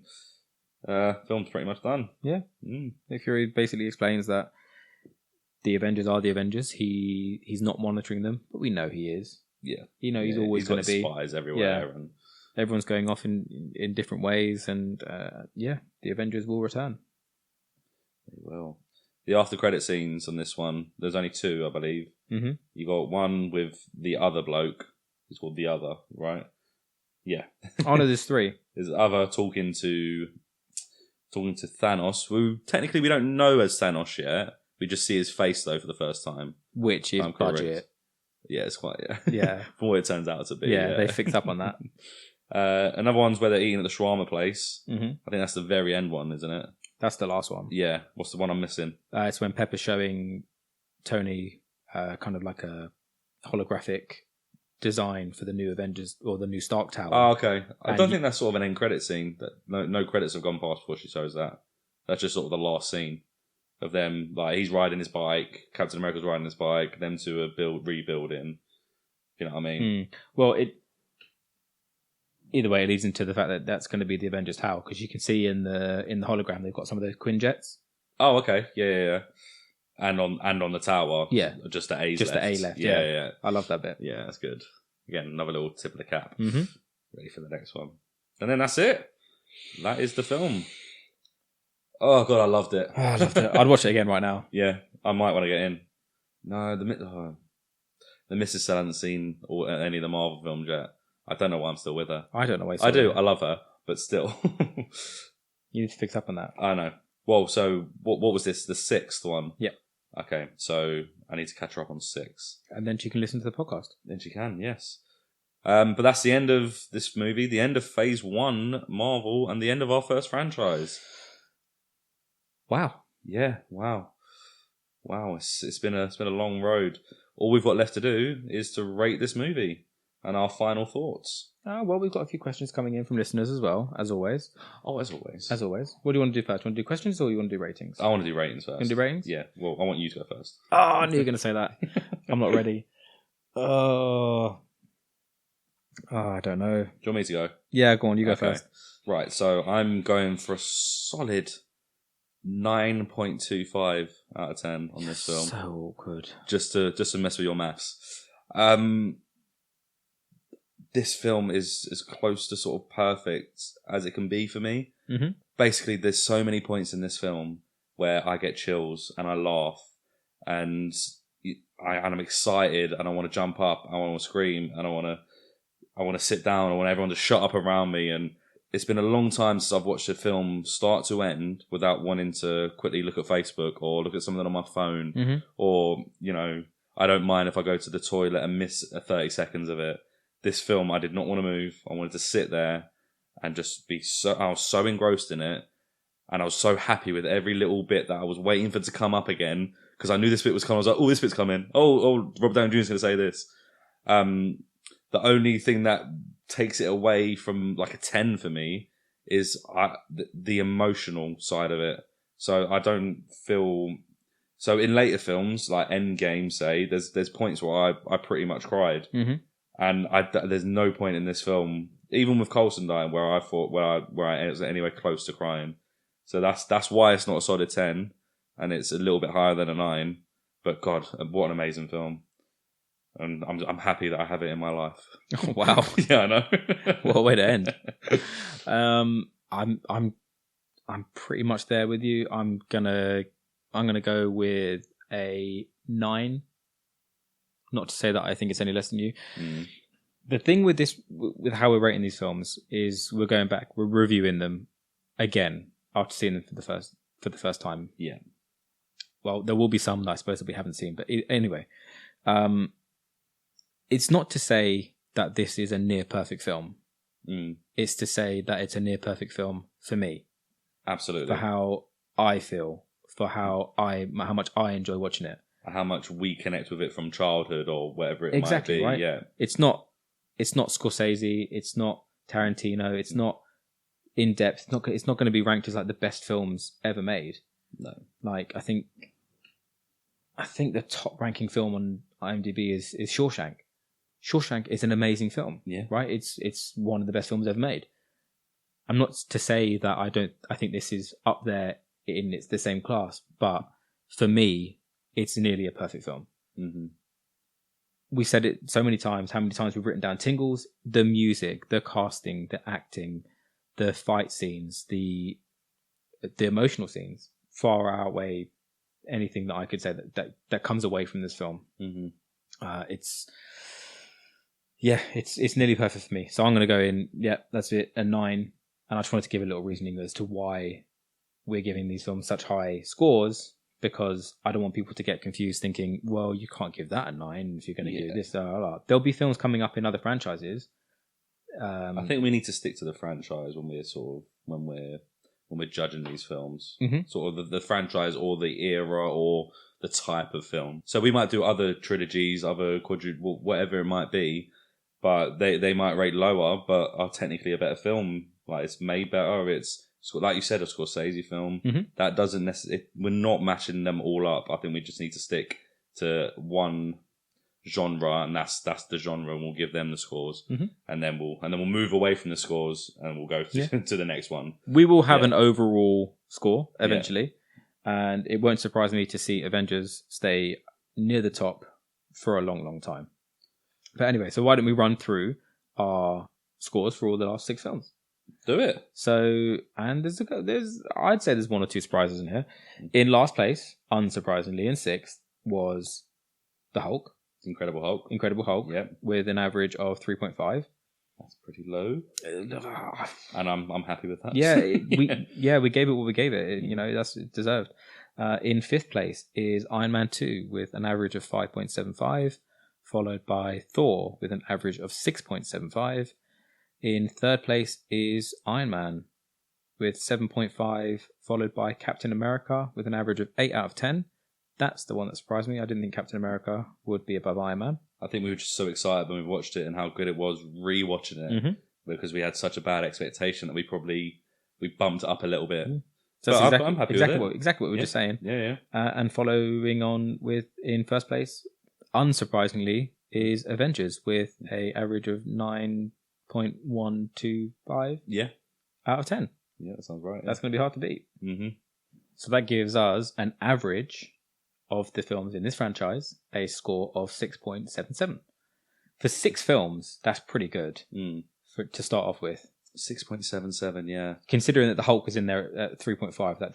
Film's pretty much done. Yeah. Nick Fury basically explains that the Avengers are the Avengers. He's not monitoring them, but we know he is. Yeah. You know, he's always going to be. Spies everywhere. Yeah. And everyone's going off in different ways, and the Avengers will return. They will. The after credit scenes on this one, there's only two, I believe. You got one with the other bloke. He's called the Other, right? Yeah. Oh no, there's three. There's the Other talking to Thanos, who technically we don't know as Thanos yet. We just see his face though for the first time, which is budget. Yeah, it's quite yeah. From what it turns out to be. Yeah, they fixed up on that. Another one's where they're eating at the shawarma place. I think that's the very end one, isn't it? That's the last one. Yeah. What's the one I'm missing? It's when Pepper's showing Tony kind of like a holographic design for the new Avengers or the new Stark Tower. Oh, okay. I don't think that's sort of an end credit scene. That no credits have gone past before she shows that. That's just sort of the last scene of them. Like he's riding his bike, Captain America's riding his bike, them two are rebuilding. You know what I mean? Well, either way, it leads into the fact that that's going to be the Avengers Tower because you can see in the hologram they've got some of those Quinjets. Oh, okay, yeah. And on the tower, just the A left. Just the A left. Yeah. I love that bit. Yeah, that's good. Again, another little tip of the cap. Ready for the next one, and then that's it. That is the film. Oh god, I loved it. I loved it. I'd watch it again right now. Yeah, I might want to get in. No, the missus still hasn't seen any of the Marvel films yet. I don't know why I'm still with her. I don't know why. I do. I love her, but still. You need to fix up on that. I know. Well, so what was this? The sixth one? Yeah. Okay, so I need to catch her up on 6. And then she can listen to the podcast. Then she can, yes. But that's the end of this movie, the end of Phase 1 Marvel, and the end of our first franchise. Wow. Yeah, wow. Wow, it's been a long road. All we've got left to do is to rate this movie and our final thoughts. Well, we've got a few questions coming in from listeners as well, as always. Oh, as always. As always. What do you want to do first? Do you want to do questions or you want to do ratings? I want to do ratings first. You want to do ratings? Yeah. Well, I want you to go first. Oh, I knew you were going to say that. I'm not ready. Oh, I don't know. Do you want me to go? Yeah, go on. You go first. Right. So I'm going for a solid 9.25 out of 10 on this film. So awkward. Just to mess with your maths. This film is as close to sort of perfect as it can be for me. Mm-hmm. Basically, there's so many points in this film where I get chills and I laugh and I'm excited and I want to jump up, I want to scream and I want to sit down, I want everyone to shut up around me. And it's been a long time since I've watched a film start to end without wanting to quickly look at Facebook or look at something on my phone. Mm-hmm. Or, I don't mind if I go to the toilet and miss 30 seconds of it. This film, I did not want to move. I wanted to sit there and just I was so engrossed in it. And I was so happy with every little bit that I was waiting for it to come up again. Because I knew this bit was coming. I was like, oh, this bit's coming. Oh, Robert Downey Jr. is going to say this. The only thing that takes it away from like a 10 for me is the emotional side of it. So I don't feel... So in later films, like Endgame, say, there's points where I pretty much cried. Mm-hmm. And there's no point in this film, even with Coulson dying, where I thought where I was anywhere close to crying. So that's why it's not a solid 10, and it's a little bit higher than a 9. But God, what an amazing film! And I'm happy that I have it in my life. Oh, wow, yeah, I know. What a way to end. I'm pretty much there with you. I'm gonna go with a 9. Not to say that I think it's any less than you. Mm. The thing with this, with how we're rating these films, is we're going back, we're reviewing them again after seeing them for the first time. Yeah. Well, there will be some that I suppose that we haven't seen, but anyway, it's not to say that this is a near perfect film. Mm. It's to say that it's a near perfect film for me. Absolutely. For how I feel, for how much I enjoy watching it. How much we connect with it from childhood or whatever it exactly, might be. Right? Yeah. It's not Scorsese, it's not Tarantino, it's not in depth, it's not going to be ranked as like the best films ever made. No. Like I think the top ranking film on IMDb is Shawshank. Shawshank is an amazing film. Yeah. Right? It's one of the best films ever made. I'm not to say that I think this is up there it's the same class, but for me it's nearly a perfect film. Mm-hmm. We said it so many times, how many times we've written down tingles, the music, the casting, the acting, the fight scenes, the emotional scenes far outweigh anything that I could say that comes away from this film. Mm-hmm. It's nearly perfect for me. So I'm going to go in, that's it, a 9. And I just wanted to give a little reasoning as to why we're giving these films such high scores, because I don't want people to get confused thinking, well, you can't give that a 9 if you're going to give this. There'll be films coming up in other franchises. I think we need to stick to the franchise when we're judging these films. Mm-hmm. Sort of the franchise or the era or the type of film. So we might do other trilogies, other whatever it might be, but they might rate lower, but are technically a better film. Like it's made better. It's like you said, a Scorsese film. Mm-hmm. That doesn't necessarily. We're not matching them all up. I think we just need to stick to one genre, and that's the genre, and we'll give them the scores, mm-hmm. and then we'll move away from the scores, and we'll go to the next one. We will have an overall score eventually, and it won't surprise me to see Avengers stay near the top for a long, long time. But anyway, so why don't we run through our scores for all the last 6 films? Do it. So, and I'd say there's 1 or 2 surprises in here. In last place, unsurprisingly, in 6th was the Hulk. Incredible Hulk. Incredible Hulk. Yep. With an average of 3.5. That's pretty low. And I'm happy with that. We gave it what we gave it. That's deserved. In 5th place is Iron Man 2 with an average of 5.75, followed by Thor with an average of 6.75. In 3rd place is Iron Man with 7.5, followed by Captain America with an average of 8 out of 10. that's the one that surprised me. I didn't think Captain America would be above Iron Man. I think we were just so excited when we watched it and how good it was rewatching it because we had such a bad expectation that we bumped it up a little bit. So but that's I'm happy exactly with it. Exactly what we were just saying. Yeah. And following on with in first place, unsurprisingly, is Avengers with a average of 9.125 out of 10. Yeah, that sounds right. That's going to be hard to beat. Mm-hmm. So that gives us an average of the films in this franchise a score of 6.77. For 6 films, that's pretty good to start off with. 6.77, yeah. Considering that the Hulk was in there at 3.5, that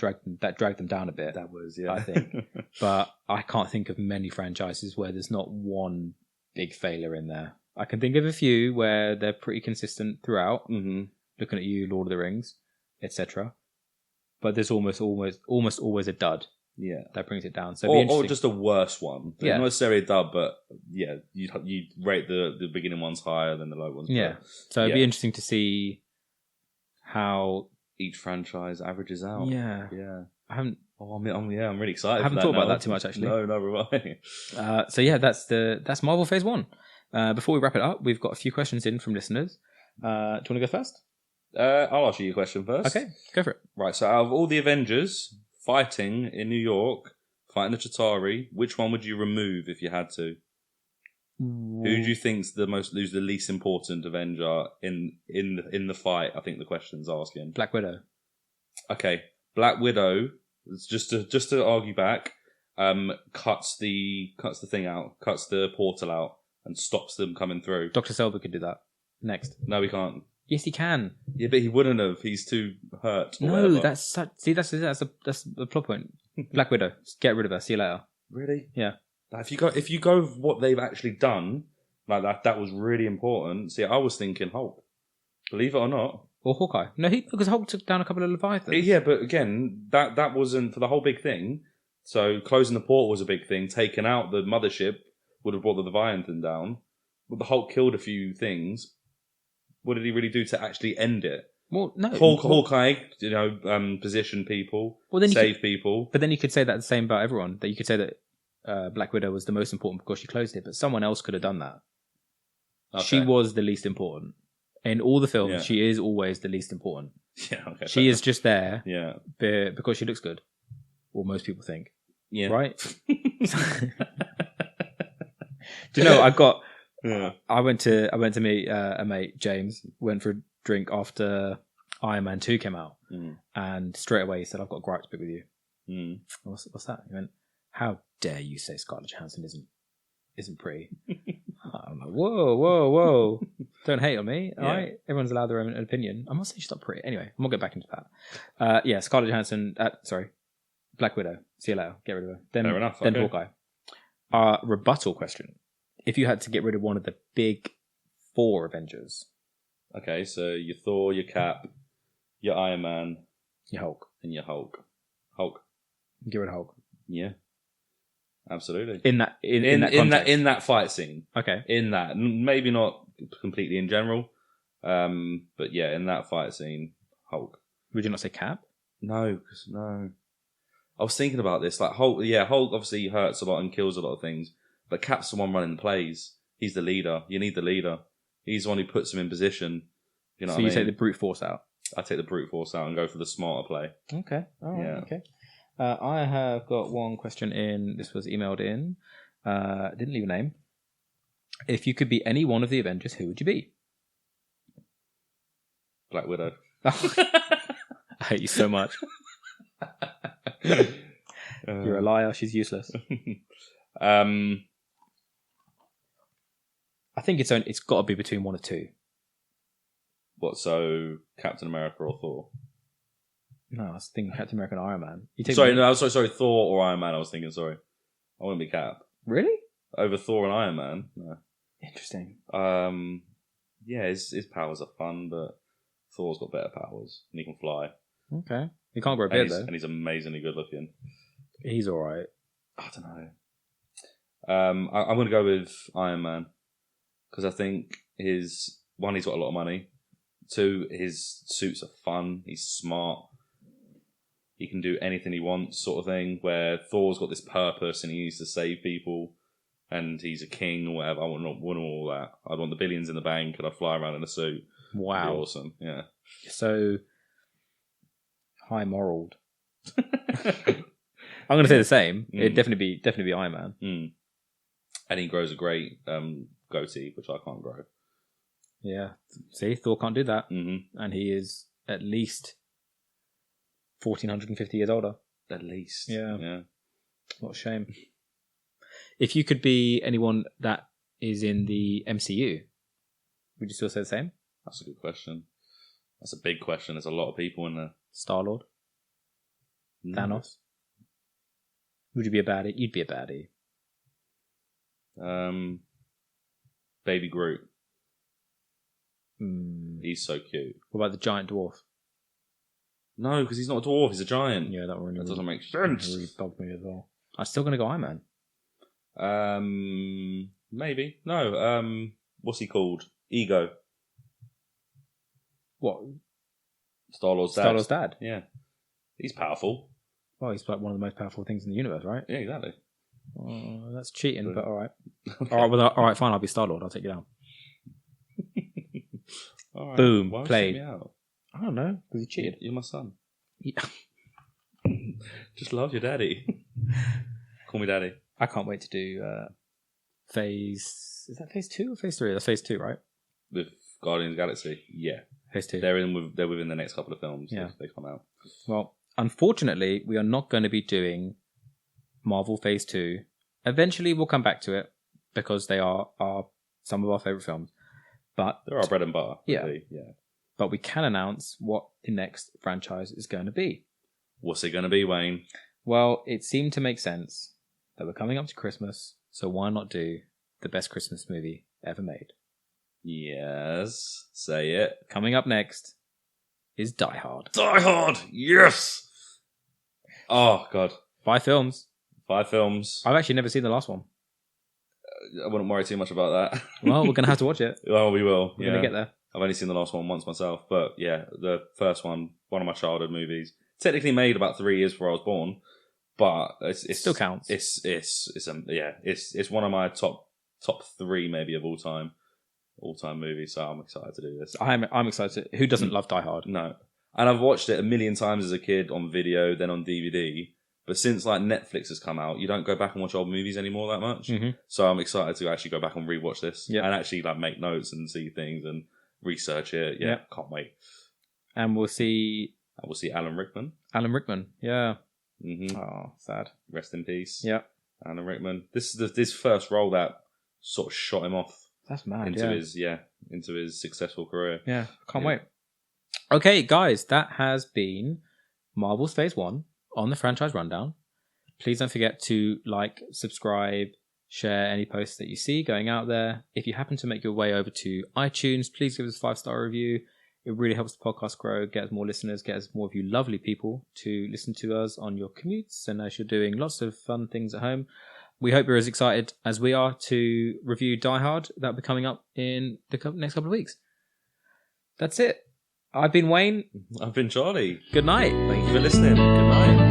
dragged them down a bit. That was, yeah. I think. But I can't think of many franchises where there's not one big failure in there. I can think of a few where they're pretty consistent throughout. Looking at you, Lord of the Rings, etc. But there's almost always a dud. Yeah, that brings it down. So or just a worse one. Yeah, not necessarily a dud, but yeah, you'd rate the beginning ones higher than the low ones. Yeah, so it'd be interesting to see how each franchise averages out. Yeah. I haven't. Oh, I'm really excited. I haven't thought about that too much actually. No, right. So yeah, that's Marvel Phase 1. Before we wrap it up, we've got a few questions in from listeners. Do you want to go first? I'll ask you a question first. Okay, go for it. Right, so out of all the Avengers fighting in New York, fighting the Chitauri, which one would you remove if you had to? Who do you think's who's the least important Avenger in the fight? I think the question's asking. Black Widow. Okay, Black Widow. Just to argue back, cuts the thing out, cuts the portal out, and stops them coming through. Dr. Silver could do that. Next. No, he can't. Yes, he can. Yeah, but he wouldn't have. He's too hurt. No, whatever. that's the plot point. Black Widow. Get rid of her. See you later. Really? Yeah. If you go with what they've actually done, like that was really important. See, I was thinking Hulk. Believe it or not. Or Hawkeye. No, because Hulk took down a couple of Leviathans. Yeah, but again, that wasn't for the whole big thing. So closing the port was a big thing. Taking out the mothership would have brought the Leviathan down. But the Hulk killed a few things. What did he really do to actually end it? Well, no. Hawkeye, position people, save people. But then you could say that the same about everyone. That you could say that Black Widow was the most important because she closed it, but someone else could have done that. Okay. She was the least important. In all the films, she is always the least important. Yeah, okay. She is just there because she looks good. Or most people think. Yeah. Right? Do you know, I went to meet a mate, James, went for a drink after Iron Man 2 came out. And straight away he said, I've got a gripe to pick with you. What's that? He went, how dare you say Scarlett Johansson isn't pretty? I'm like, whoa. Don't hate on me, all right? Everyone's allowed their own opinion. I'm not saying she's not pretty. Anyway, I'm going to get back into that. Scarlett Johansson, Black Widow. See you later. Get rid of her. Fair enough. Then Hawkeye. Rebuttal question. If you had to get rid of one of the big 4 Avengers. Okay, so your Thor, your Cap, your Iron Man, your Hulk. And your Hulk. Hulk. Get rid of Hulk. Yeah. Absolutely. In that fight scene. Okay. In that. Maybe not completely in general. But yeah, in that fight scene, Hulk. Would you not say Cap? No. I was thinking about this. Like Hulk obviously hurts a lot and kills a lot of things. But Cap's the one running the plays. He's the leader. You need the leader. He's the one who puts him in position. You know what I mean? So you take the brute force out? I take the brute force out and go for the smarter play. Okay. All right. Okay. I have got one question in. This was emailed in. Didn't leave a name. If you could be any one of the Avengers, who would you be? Black Widow. I hate you so much. You're a liar. She's useless. I think it's got to be between one of two. What, so Captain America or Thor? No, I was thinking Captain America and Iron Man. Sorry, Thor or Iron Man I was thinking, sorry. I wouldn't be Cap. Really? Over Thor and Iron Man? No. Interesting. Yeah, his powers are fun, but Thor's got better powers, and he can fly. Okay. He can't grow a beard, though. And he's amazingly good looking. He's alright. I don't know. I'm going to go with Iron Man, because I think he's got a lot of money. 2, his suits are fun. He's smart. he can do anything he wants, sort of thing. Where Thor's got this purpose and he needs to save people, and he's a king or whatever. I want all that. I'd want the billions in the bank, and I'd fly around in a suit. Wow, That'd be awesome. Yeah. So high moraled. I'm going to say the same. It'd definitely be Iron Man. Mm. And he grows a great goatee, which I can't grow. Yeah. See, Thor can't do that. Mm-hmm. And he is at least 1,450 years older. At least. Yeah. What a shame. If you could be anyone that is in the MCU, would you still say the same? That's a good question. That's a big question. There's a lot of people in there. Star-Lord? Thanos? Would you be a baddie? You'd be a baddie. Baby Groot. He's so cute. What about the giant dwarf? No, because he's not a dwarf. He's a giant. Yeah, that doesn't make sense. Really bugged me as well. I'm still going to go Iron Man. Maybe. No. What's he called? Ego. What? Star-Lord's dad. Star-Lord's dad? Yeah. He's powerful. Well, he's like one of the most powerful things in the universe, right? Yeah, exactly. That's cheating, but all right. All right, fine. I'll be Star-Lord. I'll take you down. All right. Boom. Why Played. Me out? I don't know, because he cheated. You're my son. Yeah. Just love your daddy. Call me daddy. I can't wait to do phase... Is that phase 2 or phase 3? That's phase 2, right? With Guardians of the Galaxy? Yeah. Phase 2. They're within the next couple of films. Yeah. They come out. Well, unfortunately, we are not going to be doing Marvel Phase 2. Eventually, we'll come back to it because they are some of our favourite films. But they're our bread and butter. Yeah. Really. Yeah. But we can announce what the next franchise is going to be. What's it going to be, Wayne? Well, it seemed to make sense that we're coming up to Christmas, so why not do the best Christmas movie ever made? Yes. Say it. Coming up next is Die Hard. Die Hard! Yes! Oh, God. 5 films. 5 films. I've actually never seen the last one. I wouldn't worry too much about that. Well, we're going to have to watch it. Well, we will. We're going to get there. I've only seen the last one once myself, but yeah, the first one of my childhood movies. Technically made about 3 years before I was born, but it still counts. It's one of my top 3 maybe of all time movies. So I'm excited to do this. I'm excited. Who doesn't love Die Hard? No, and I've watched it a million times as a kid on video, then on DVD. But since like Netflix has come out, you don't go back and watch old movies anymore that much. Mm-hmm. So I'm excited to actually go back and rewatch this and actually like make notes and see things and research it. Yeah, can't wait. And we'll see Alan Rickman. Alan Rickman, yeah. Mm-hmm. Oh, sad. Rest in peace. Yeah. Alan Rickman. This is this first role that sort of shot him off. That's mad. Into his successful career. Yeah, can't wait. Okay, guys, that has been Marvel's Phase 1 on the franchise rundown. Please don't forget to like, subscribe, share any posts that you see going out there. If you happen to make your way over to iTunes, please give us a 5-star review. It really helps the podcast grow, get us more listeners, get us more of you lovely people to listen to us on your commutes and as you're doing lots of fun things at home. We hope you're as excited as we are to review Die Hard. That'll be coming up in the next couple of weeks. That's it. I've been Wayne. I've been Charlie. Good night. Thank you for listening. Good night.